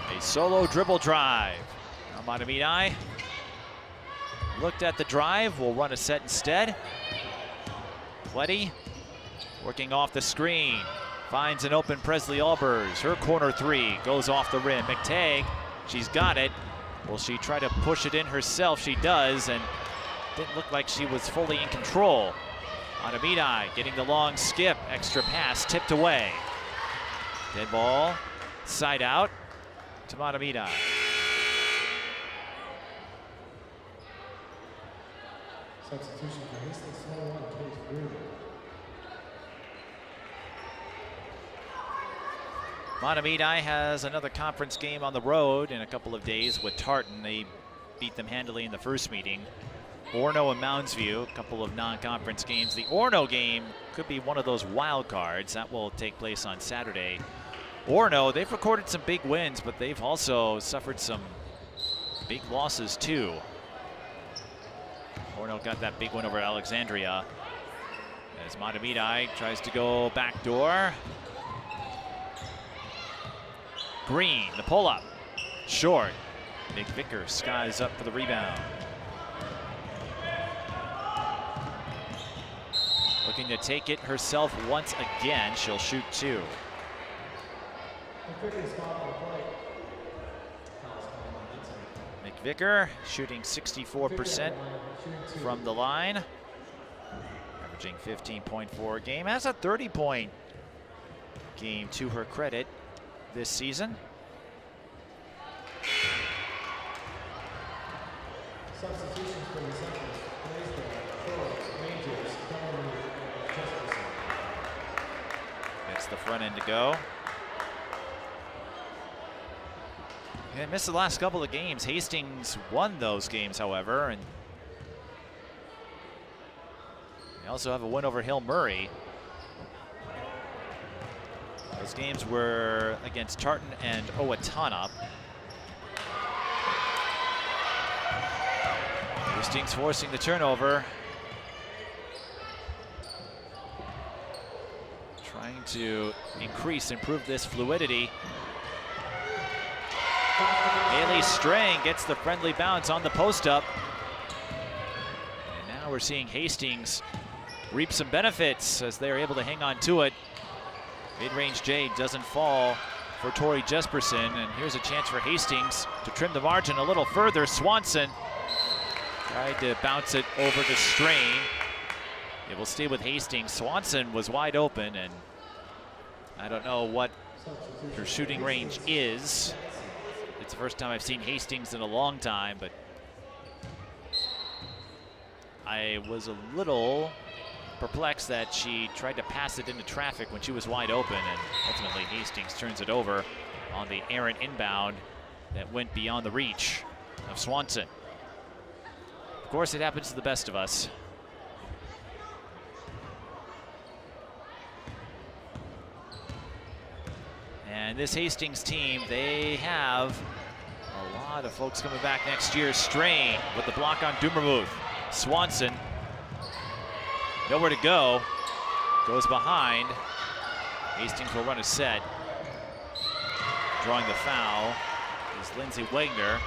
A solo dribble drive. Now Mahtomedi looked at the drive, will run a set instead. Letty working off the screen, finds an open Presley Albers. Her corner three goes off the rim. McTagg, she's got it. Will she try to push it in herself? She does, and didn't look like she was fully in control. Mahtomedi getting the long skip, extra pass tipped away. Dead ball, side out to Mahtomedi. Substitution for Hastings, small one, Kate Green. Mahtomedi has another conference game on the road in a couple of days with Tartan. They beat them handily in the first meeting. Orono and Mounds View, a couple of non-conference games. The Orono game could be one of those wild cards. That will take place on Saturday. Orono, they've recorded some big wins, but they've also suffered some big losses too. Orono got that big win over Alexandria. As Mahtomedi tries to go backdoor. Green, the pull-up, short. McVicker skies up for the rebound. Looking to take it herself once again. She'll shoot two. McVicker shooting 64% from the line, averaging 15.4 a game. Has a 30-point game to her credit this season. Substitutions for the Zephyrs, Blaisdell, Rangers, Donovan, Jesperson. Gets the front end to go. And missed the last couple of games. Hastings won those games, however, and they also have a win over Hill Murray. Those games were against Tartan and Owatonna. Hastings forcing the turnover. Trying to improve this fluidity. Haley Strang gets the friendly bounce on the post up. And now we're seeing Hastings reap some benefits as they're able to hang on to it. Mid-range J doesn't fall for Tori Jesperson, and here's a chance for Hastings to trim the margin a little further. Swanson tried to bounce it over to Strain. It will stay with Hastings. Swanson was wide open, and I don't know what her shooting range is. It's the first time I've seen Hastings in a long time, but I was a little perplexed that she tried to pass it into traffic when she was wide open, and ultimately Hastings turns it over on the errant inbound that went beyond the reach of Swanson. Of course, it happens to the best of us. And And this Hastings team, they have a lot of folks coming back next year. Strain with the block on Dumermuth. Swanson, nowhere to go, goes behind. Hastings will run a set. Drawing the foul is Lindsay Wagner,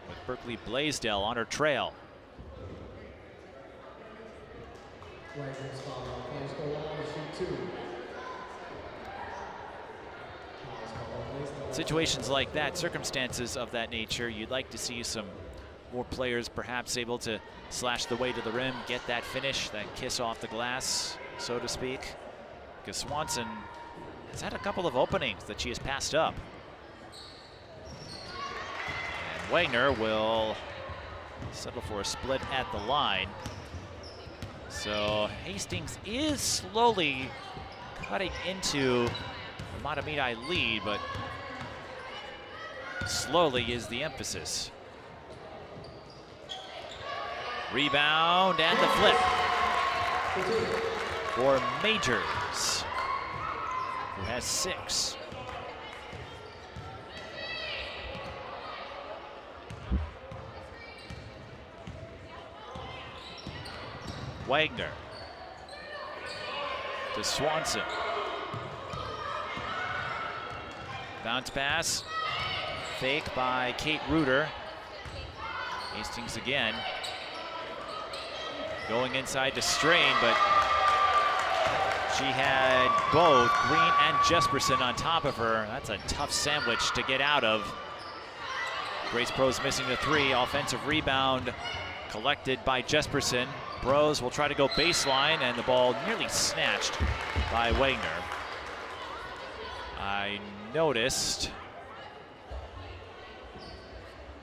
with Berkeley Blaisdell on her trail. Wagner's foul. Players go on to shoot 2. Situations like that, circumstances of that nature, you'd like to see some more players perhaps able to slash the way to the rim, get that finish, that kiss off the glass, so to speak. Because Swanson has had a couple of openings that she has passed up. And Wagner will settle for a split at the line. So Hastings is slowly cutting into the Mahtomedi lead, but slowly is the emphasis. Rebound and the flip for Majors, who has 6. Wagner to Swanson. Bounce pass. Fake by Kate Reuter. Hastings again. Going inside to Strain, but she had both Green and Jesperson on top of her. That's a tough sandwich to get out of. Grace Prose missing the 3. Offensive rebound collected by Jesperson. Prose will try to go baseline, and the ball nearly snatched by Wagner. I noticed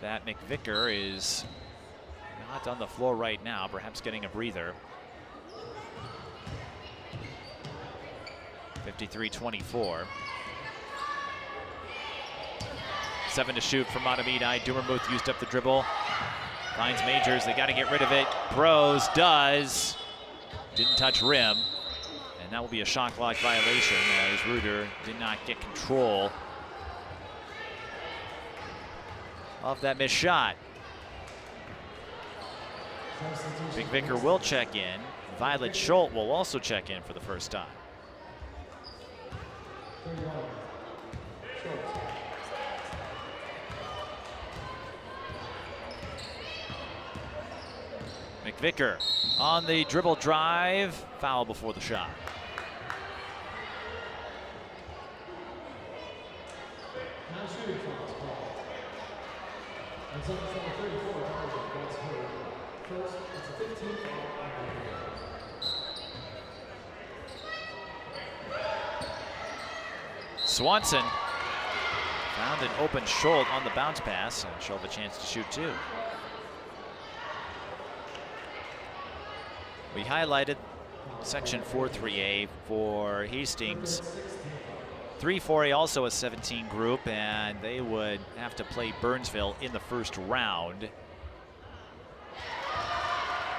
that McVicker is not on the floor right now, perhaps getting a breather. 53-24. 7 to shoot for Mahtomedi. Dumermuth used up the dribble. Finds Majors, they got to get rid of it. Prose does. Didn't touch rim. And that will be a shot clock violation as Reuter did not get control of that missed shot. McVicker will check in. Violet Schultz will also check in for the first time. McVicker on the dribble drive, foul before the shot. Swanson found an open Schultz on the bounce pass, and she'll have a chance to shoot 2. We highlighted section 4-3A for Hastings. 3-4A also a 17 group, and they would have to play Burnsville in the first round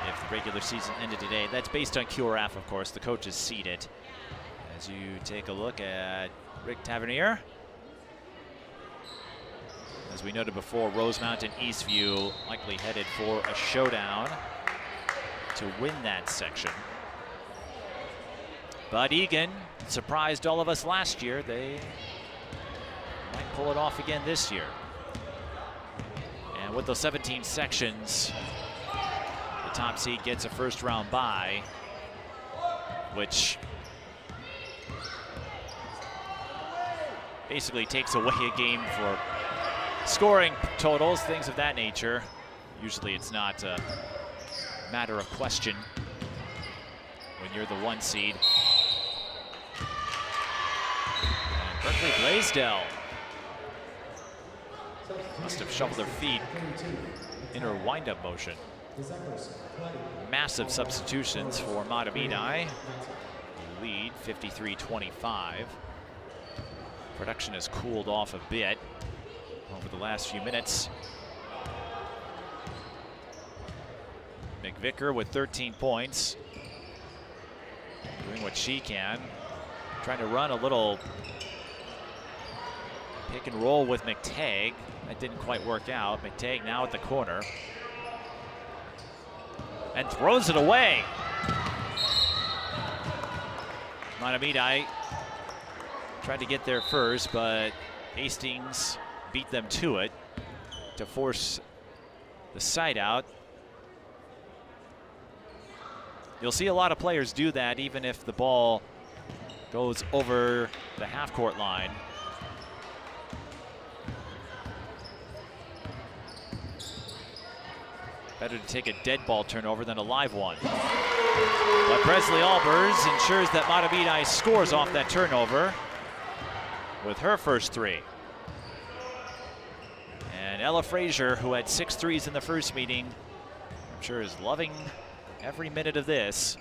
if the regular season ended today. That's based on QRF, of course. The coaches seed it. As you take a look at Rick Tavernier. As we noted before, Rosemount and Eastview likely headed for a showdown to win that section. But Egan surprised all of us last year. They might pull it off again this year. And with those 17 sections, the top seed gets a first round bye, which basically takes away a game for scoring totals, things of that nature. Usually it's not a matter of question when you're the 1 seed. And Berkeley Blaisdell must have shuffled her feet in her wind-up motion. Massive substitutions for Mahtomedi. Lead 53-25. Production has cooled off a bit over the last few minutes. McVicker with 13 points, doing what she can, trying to run a little Pick and roll with McTagg. That didn't quite work out. McTagg now at the corner. And throws it away. Mahtomedi tried to get there first, but Hastings beat them to it to force the side out. You'll see a lot of players do that even if the ball goes over the half-court line. Better to take a dead ball turnover than a live one. But Presley Albers ensures that Mahtomedi scores off that turnover with her first three. And Ella Frazier, who had 6 threes in the first meeting, I'm sure is loving every minute of this.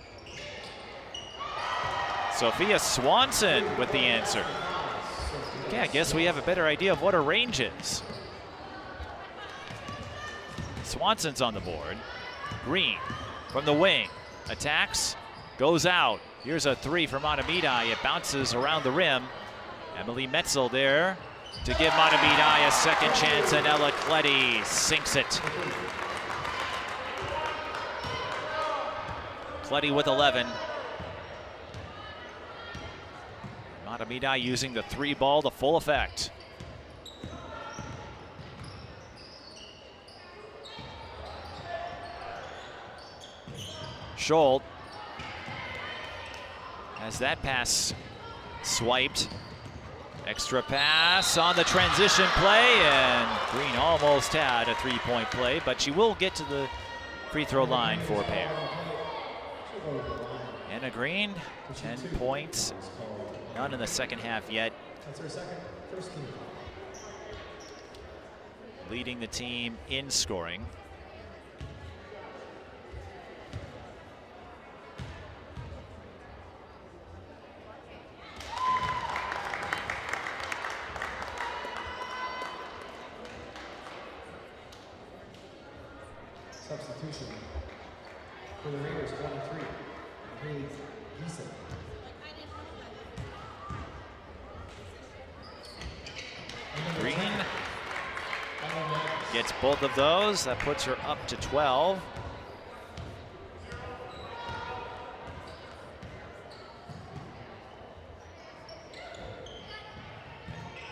Sophia Swanson with the answer. Okay, I guess we have a better idea of what her range is. Swanson's on the board. Green from the wing. Attacks, goes out. Here's a three for Mahtomedi. It bounces around the rim. Emily Metzel there to give Mahtomedi a second chance, and Ella Cletty sinks it. Cletty with 11. Mahtomedi using the 3 ball to full effect. Scholl has that pass swiped. Extra pass on the transition play, and Green almost had a 3-point play, but she will get to the free throw line for a pair. Anna Green, 10 points. None in the second half yet. That's her second, first team. Leading the team in scoring. Substitution for the Raiders, 23. Haley Gieson. Green gets both of those. That puts her up to 12.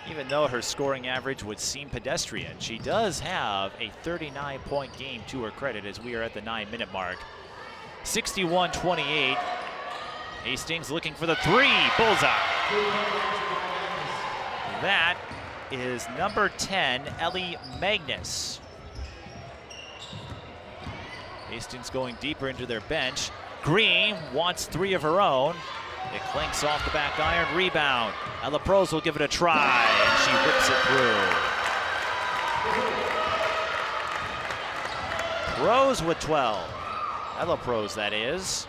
Even though her scoring average would seem pedestrian, she does have a 39-point game to her credit as we are at the 9-minute mark. 61-28. Hastings looking for the three. Bullseye. That is number 10, Ellie Magnus. Hastings going deeper into their bench. Green wants 3 of her own. It clinks off the back iron, rebound. Ella Prose will give it a try, and she whips it through. Prose with 12. Ella Prose, that is.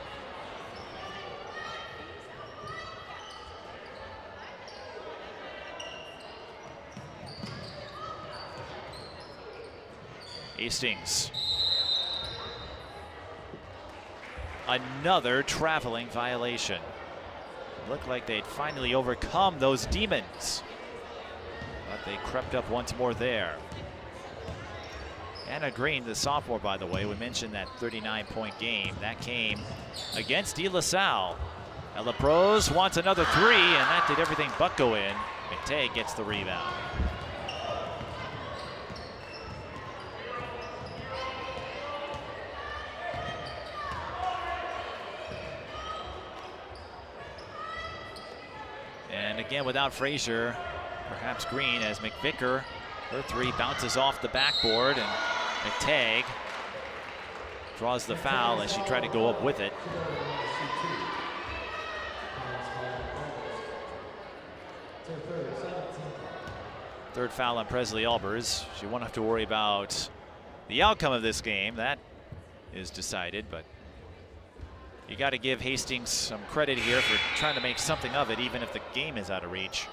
Hastings. Another traveling violation. Looked like they'd finally overcome those demons, but they crept up once more there. Anna Green, the sophomore, by the way, we mentioned that 39-point game. That came against De La Salle. Ella Prose wants another 3, and that did everything but go in. McTagg gets the rebound. And again, without Frazier, perhaps Green, as McVicker, her 3 bounces off the backboard, and McTagg draws the foul as she tried to go up with it. Third foul on Presley Albers. She won't have to worry about the outcome of this game. That is decided, but you got to give Hastings some credit here for trying to make something of it, even if the game is out of reach.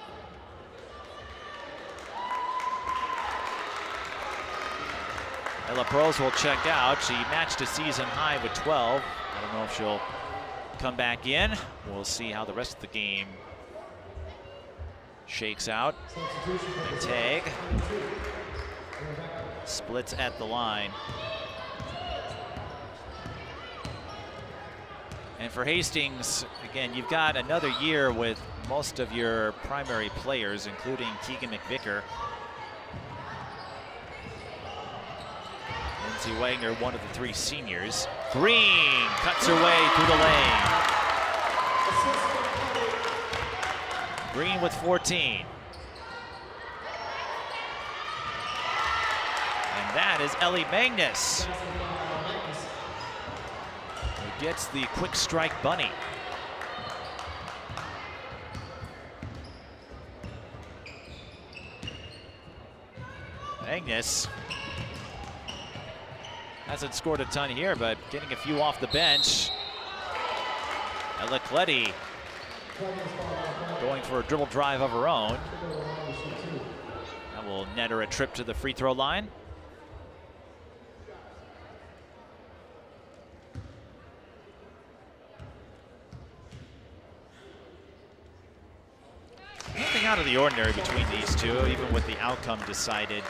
Ella Prose will check out. She matched a season high with 12. I don't know if she'll come back in. We'll see how the rest of the game Shakes out. Big tag. Splits at the line. And for Hastings, again, you've got another year with most of your primary players, including Keegan McVicker. Lindsay Wagner, one of the 3 seniors. Green cuts her way through the lane. Green with 14. And that is Ellie Magnus, who gets the quick strike bunny. Magnus hasn't scored a ton here, but getting a few off the bench. Ella Cletty going for a dribble drive of her own. That will net her a trip to the free throw line. Nothing out of the ordinary between these two, even with the outcome decided.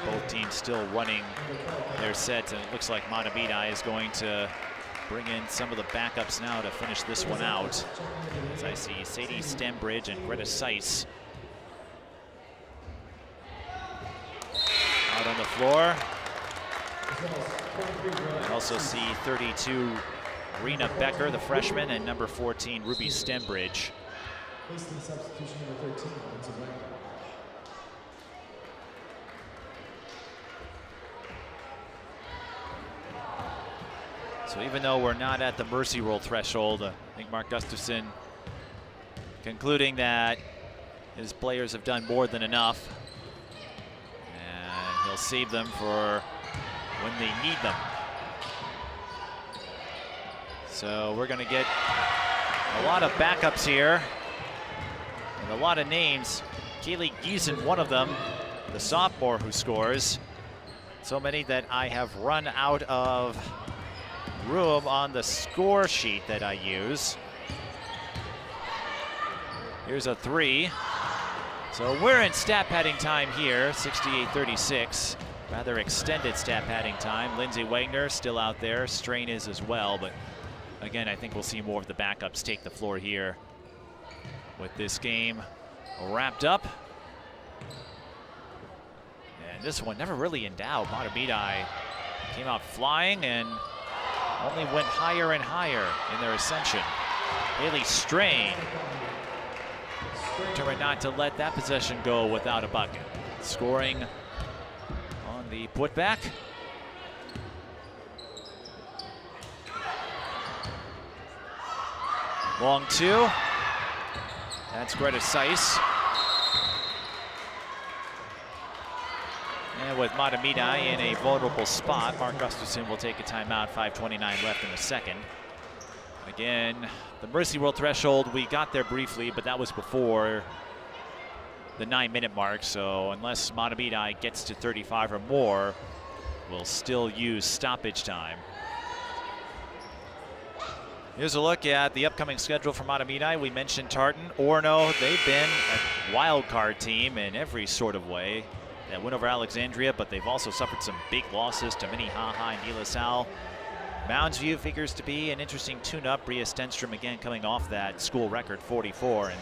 Both teams still running their sets, and it looks like Mahtomedi is going to bring in some of the backups now to finish this one out. As I see Sadie Stembridge and Greta Seiss out on the floor. I also see 32 Rena Becker, the freshman, and number 14 Ruby Stembridge. Hastings substitution number 13, Lindsay Wagner. So even though we're not at the mercy rule threshold, I think Mark Gustafson concluding that his players have done more than enough, and he'll save them for when they need them. So we're going to get a lot of backups here and a lot of names. Kaylee Giesen, one of them, the sophomore who scores. So many that I have run out of room on the score sheet that I use. Here's a 3. So we're in stat padding time here, 68-36. Rather extended stat padding time. Lindsay Wagner still out there. Strain is as well, but again, I think we'll see more of the backups take the floor here with this game wrapped up. And this one never really in doubt. Mahtomedi came out flying and only went higher and higher in their ascension. Haley Strain determined not to let that possession go without a bucket. Scoring on the putback. Long 2. That's Greta Seiss. And with Mahtomedi in a vulnerable spot, Mark Gustafson will take a timeout, 5:29 left in the second. Again, the mercy rule threshold, we got there briefly, but that was before the 9-minute mark, so unless Mahtomedi gets to 35 or more, we'll still use stoppage time. Here's a look at the upcoming schedule for Mahtomedi. We mentioned Tartan. Orono, they've been a wild card team in every sort of way. That win over Alexandria, but they've also suffered some big losses to Minnehaha and De La Salle. Mounds View figures to be an interesting tune-up. Bria Stenstrom again coming off that school record 44, and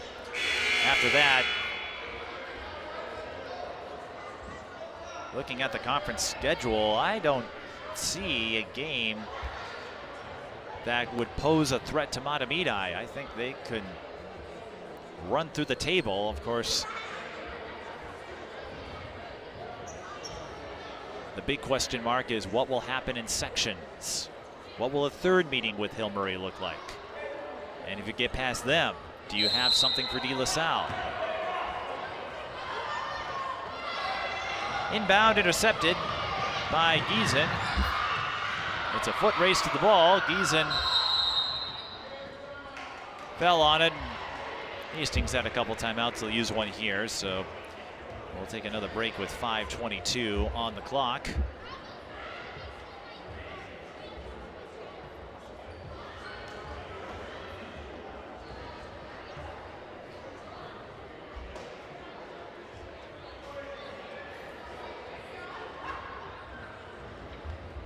after that, looking at the conference schedule, I don't see a game that would pose a threat to Mahtomedi. I think they could run through the table. Of course, the big question mark is what will happen in sections? What will a third meeting with Hill Murray look like? And if you get past them, do you have something for De La Salle? Inbound intercepted by Giesen. It's a foot race to the ball. Giesen fell on it. Hastings had a couple timeouts. They'll use one here, so we'll take another break with 5:22 on the clock.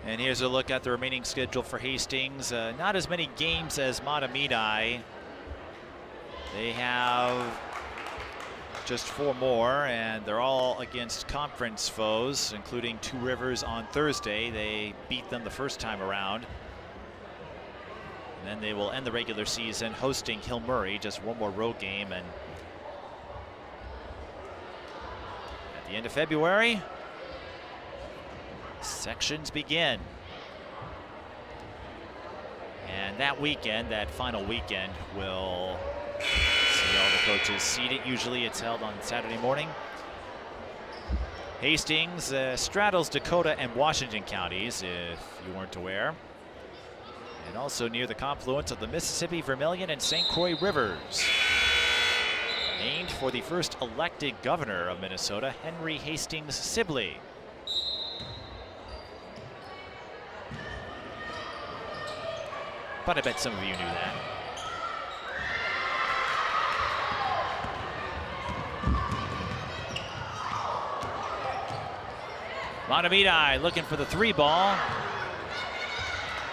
And here's a look at the remaining schedule for Hastings. Not as many games as Mahtomedi. They have just 4 more, and they're all against conference foes, including Two Rivers on Thursday. They beat them the first time around. And then they will end the regular season hosting Hill Murray, just 1 more road game. And at the end of February, sections begin. And that weekend, that final weekend, will see all the coaches seated. Usually it's held on Saturday morning. Hastings straddles Dakota and Washington counties, if you weren't aware. And also near the confluence of the Mississippi, Vermilion, and St. Croix rivers. Named for the first elected governor of Minnesota, Henry Hastings Sibley. But I bet some of you knew that. Mahtomedi looking for the 3 ball.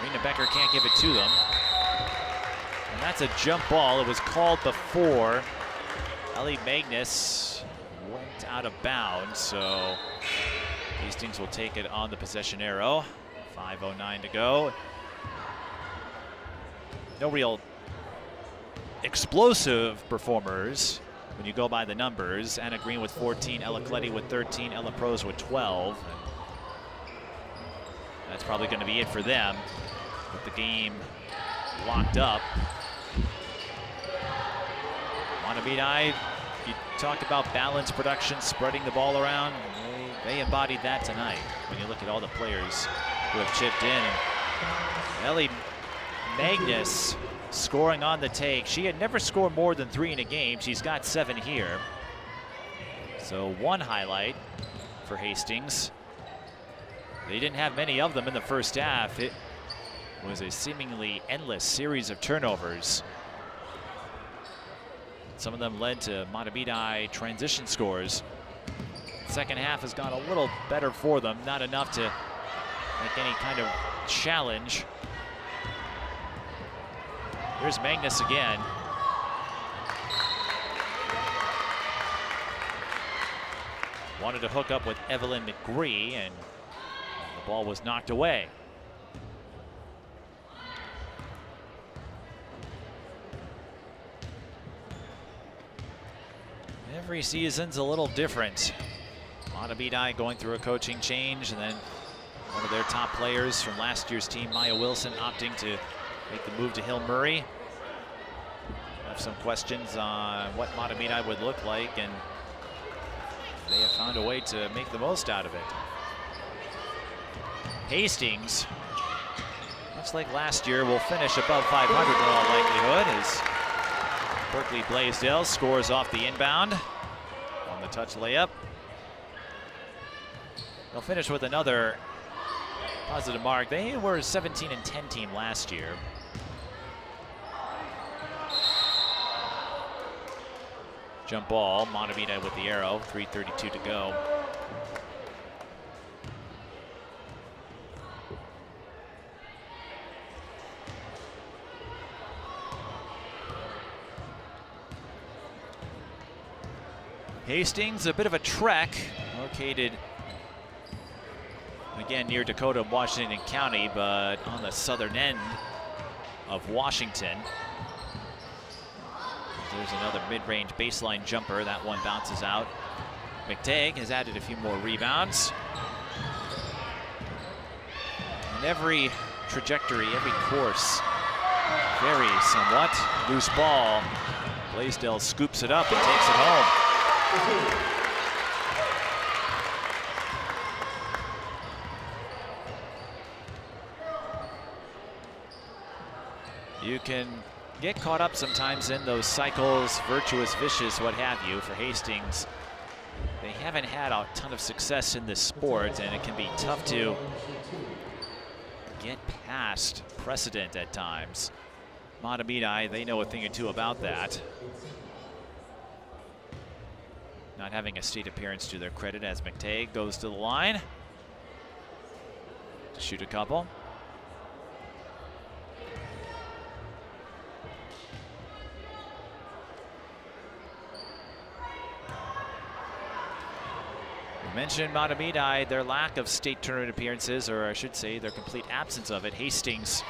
Rena Becker can't give it to them. And that's a jump ball. It was called before. Ellie Magnus went out of bounds, so Hastings will take it on the possession arrow. 5:09 to go. No real explosive performers when you go by the numbers. Anna Green with 14, Ella Cletty with 13, Ella Prose with 12. That's probably going to be it for them. With the game locked up. Mahtomedi, you talk about balanced production, spreading the ball around. They embodied that tonight when you look at all the players who have chipped in. Ellie Magnus scoring on the take. She had never scored more than 3 in a game. She's got 7 here. So 1 highlight for Hastings. They didn't have many of them in the first half. It was a seemingly endless series of turnovers. Some of them led to Mahtomedi transition scores. Second half has gone a little better for them. Not enough to make any kind of challenge. Here's Magnus again. Wanted to hook up with Evelyn McGree, and the ball was knocked away. Every season's a little different. Mahtomedi going through a coaching change, and then one of their top players from last year's team, Maya Wilson, opting to make the move to Hill Murray. I have some questions on what Mahtomedi would look like, and they have found a way to make the most out of it. Hastings, much like last year, will finish above 500 in all likelihood as Berkeley Blaisdell scores off the inbound on the touch layup. They'll finish with another positive mark. They were a 17-10 team last year. Jump ball, Mahtomedi with the arrow, 3:32 to go. Hastings, a bit of a trek, located again near Dakota and Washington County, but on the southern end of Washington. There's another mid-range baseline jumper. That one bounces out. McTagg has added a few more rebounds. And every trajectory, every course varies somewhat. Loose ball. Blaisdell scoops it up and takes it home. You can get caught up sometimes in those cycles, virtuous, vicious, what have you. For Hastings, they haven't had a ton of success in this sport, and it can be tough to get past precedent at times. Mahtomedi, they know a thing or two about that. Not having a state appearance to their credit as McTagg goes to the line. shoot a couple. We mentioned Mahtomedi, their lack of state tournament appearances, or I should say their complete absence of it. Hastings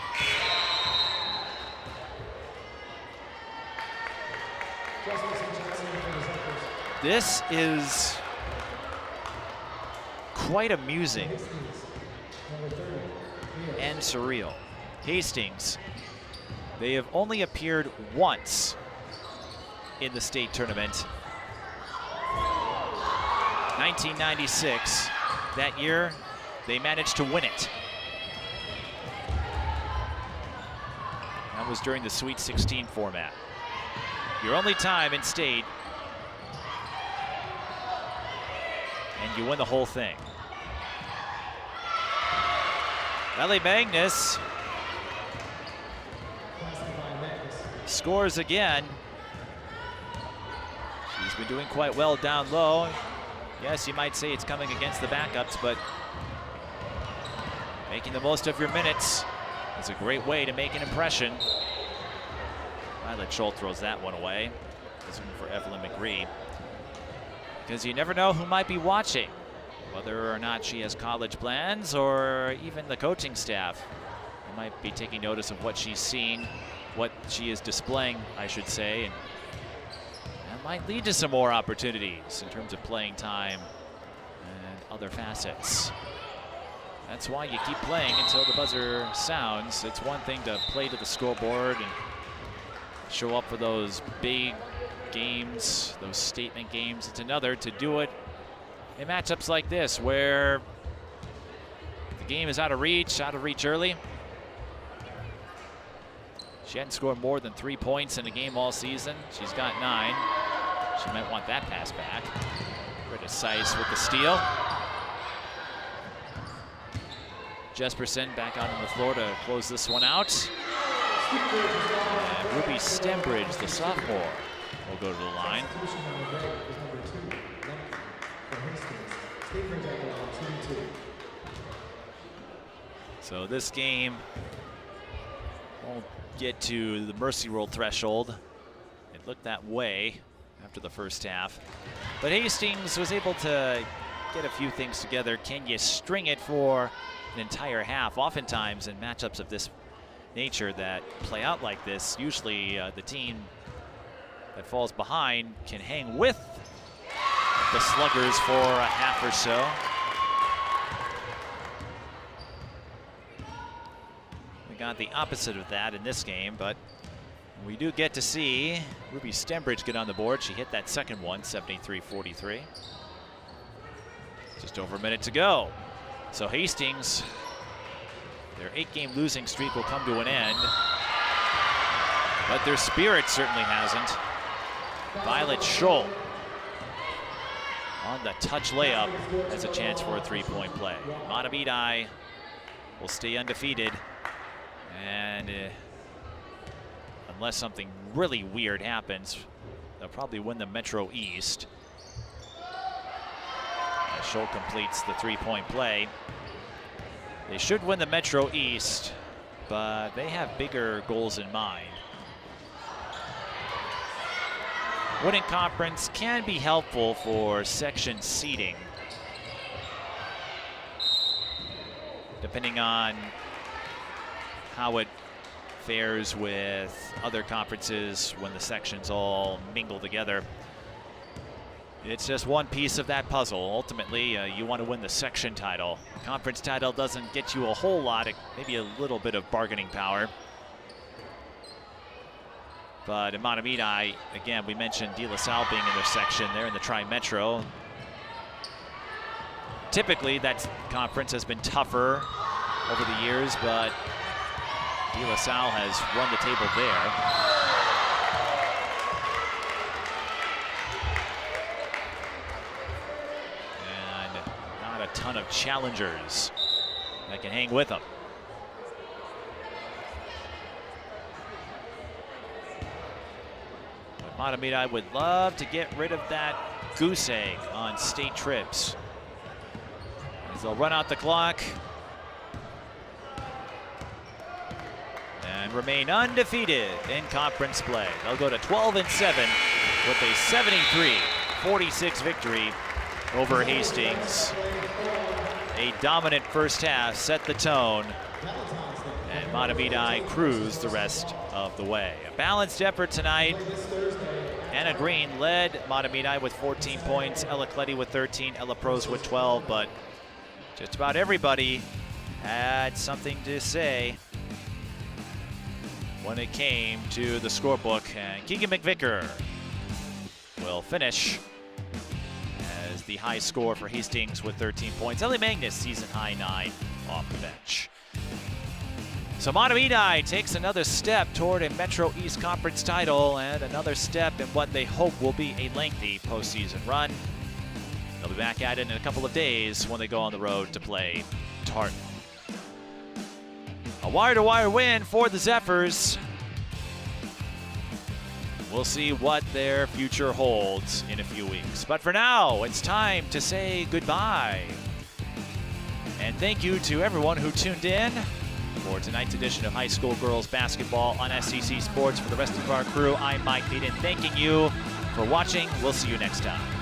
this is quite amusing and surreal. Hastings, they have only appeared once in the state tournament. 1996, that year, they managed to win it. That was during the Sweet 16 format. Your only time in state, and you win the whole thing. Ellie Magnus scores again. She's been doing quite well down low. Yes, you might say it's coming against the backups, but making the most of your minutes is a great way to make an impression. Violet Scholl throws that one away. This one for Evelyn McGree. Because you never know who might be watching, whether or not she has college plans or even the coaching staff. They might be taking notice of what she's seen, what she is displaying, I should say, and that might lead to some more opportunities in terms of playing time and other facets. That's why you keep playing until the buzzer sounds. It's one thing to play to the scoreboard and show up for those big games, those statement games. It's another to do it in matchups like this where the game is out of reach early. She hadn't scored more than 3 points in a game all season. She's got 9. She might want that pass back. Britta Seiss with the steal. Jesperson back out on the floor to close this one out. And Ruby Stembridge, the sophomore, will go to the line. So this game won't get to the mercy rule threshold. It looked that way after the first half. But Hastings was able to get a few things together. Can you string it for an entire half? Oftentimes in matchups of this nature that play out like this, usually the team that falls behind can hang with the Sluggers for a half or so. We got the opposite of that in this game, but we do get to see Ruby Stembridge get on the board. She hit that second one, 73-43. Just over a minute to go. So Hastings, their 8-game losing streak will come to an end, but their spirit certainly hasn't. Violet Scholl on the touch layup has a chance for a 3-point play. Mahtomedi will stay undefeated, and unless something really weird happens, they'll probably win the Metro East. As Scholl completes the 3-point play. They should win the Metro East, but they have bigger goals in mind. Winning conference can be helpful for section seeding, depending on how it fares with other conferences when the sections all mingle together. It's just one piece of that puzzle. Ultimately, you want to win the section title. Conference title doesn't get you a whole lot, maybe a little bit of bargaining power. But in Mahtomedi, again, we mentioned De La Salle being in their section. They're in the Tri-Metro. Typically, that conference has been tougher over the years, but De La Salle has run the table there. And not a ton of challengers that can hang with them. Mahtomedi would love to get rid of that goose egg on state trips. As they'll run out the clock. and remain undefeated in conference play. They'll go to 12-7 with a 73-46 victory over Hastings. A dominant first half set the tone, and Mahtomedi cruised the rest of the way. A balanced effort tonight. Anna Green led Mahtomedi with 14 points, Ella Cletty with 13, Ella Pros with 12, but just about everybody had something to say when it came to the scorebook. And Keegan McVicker will finish as the high score for Hastings with 13 points. Ellie Magnus, season high 9 off the bench. So Mahtomedi takes another step toward a Metro East Conference title and another step in what they hope will be a lengthy postseason run. They'll be back at it in a couple of days when they go on the road to play Tartan. A wire-to-wire win for the Zephyrs. We'll see what their future holds in a few weeks. But for now, it's time to say goodbye. And thank you to everyone who tuned in for tonight's edition of High School Girls Basketball on SCC Sports. For the rest of our crew, I'm Mike Beaton, thanking you for watching. We'll see you next time.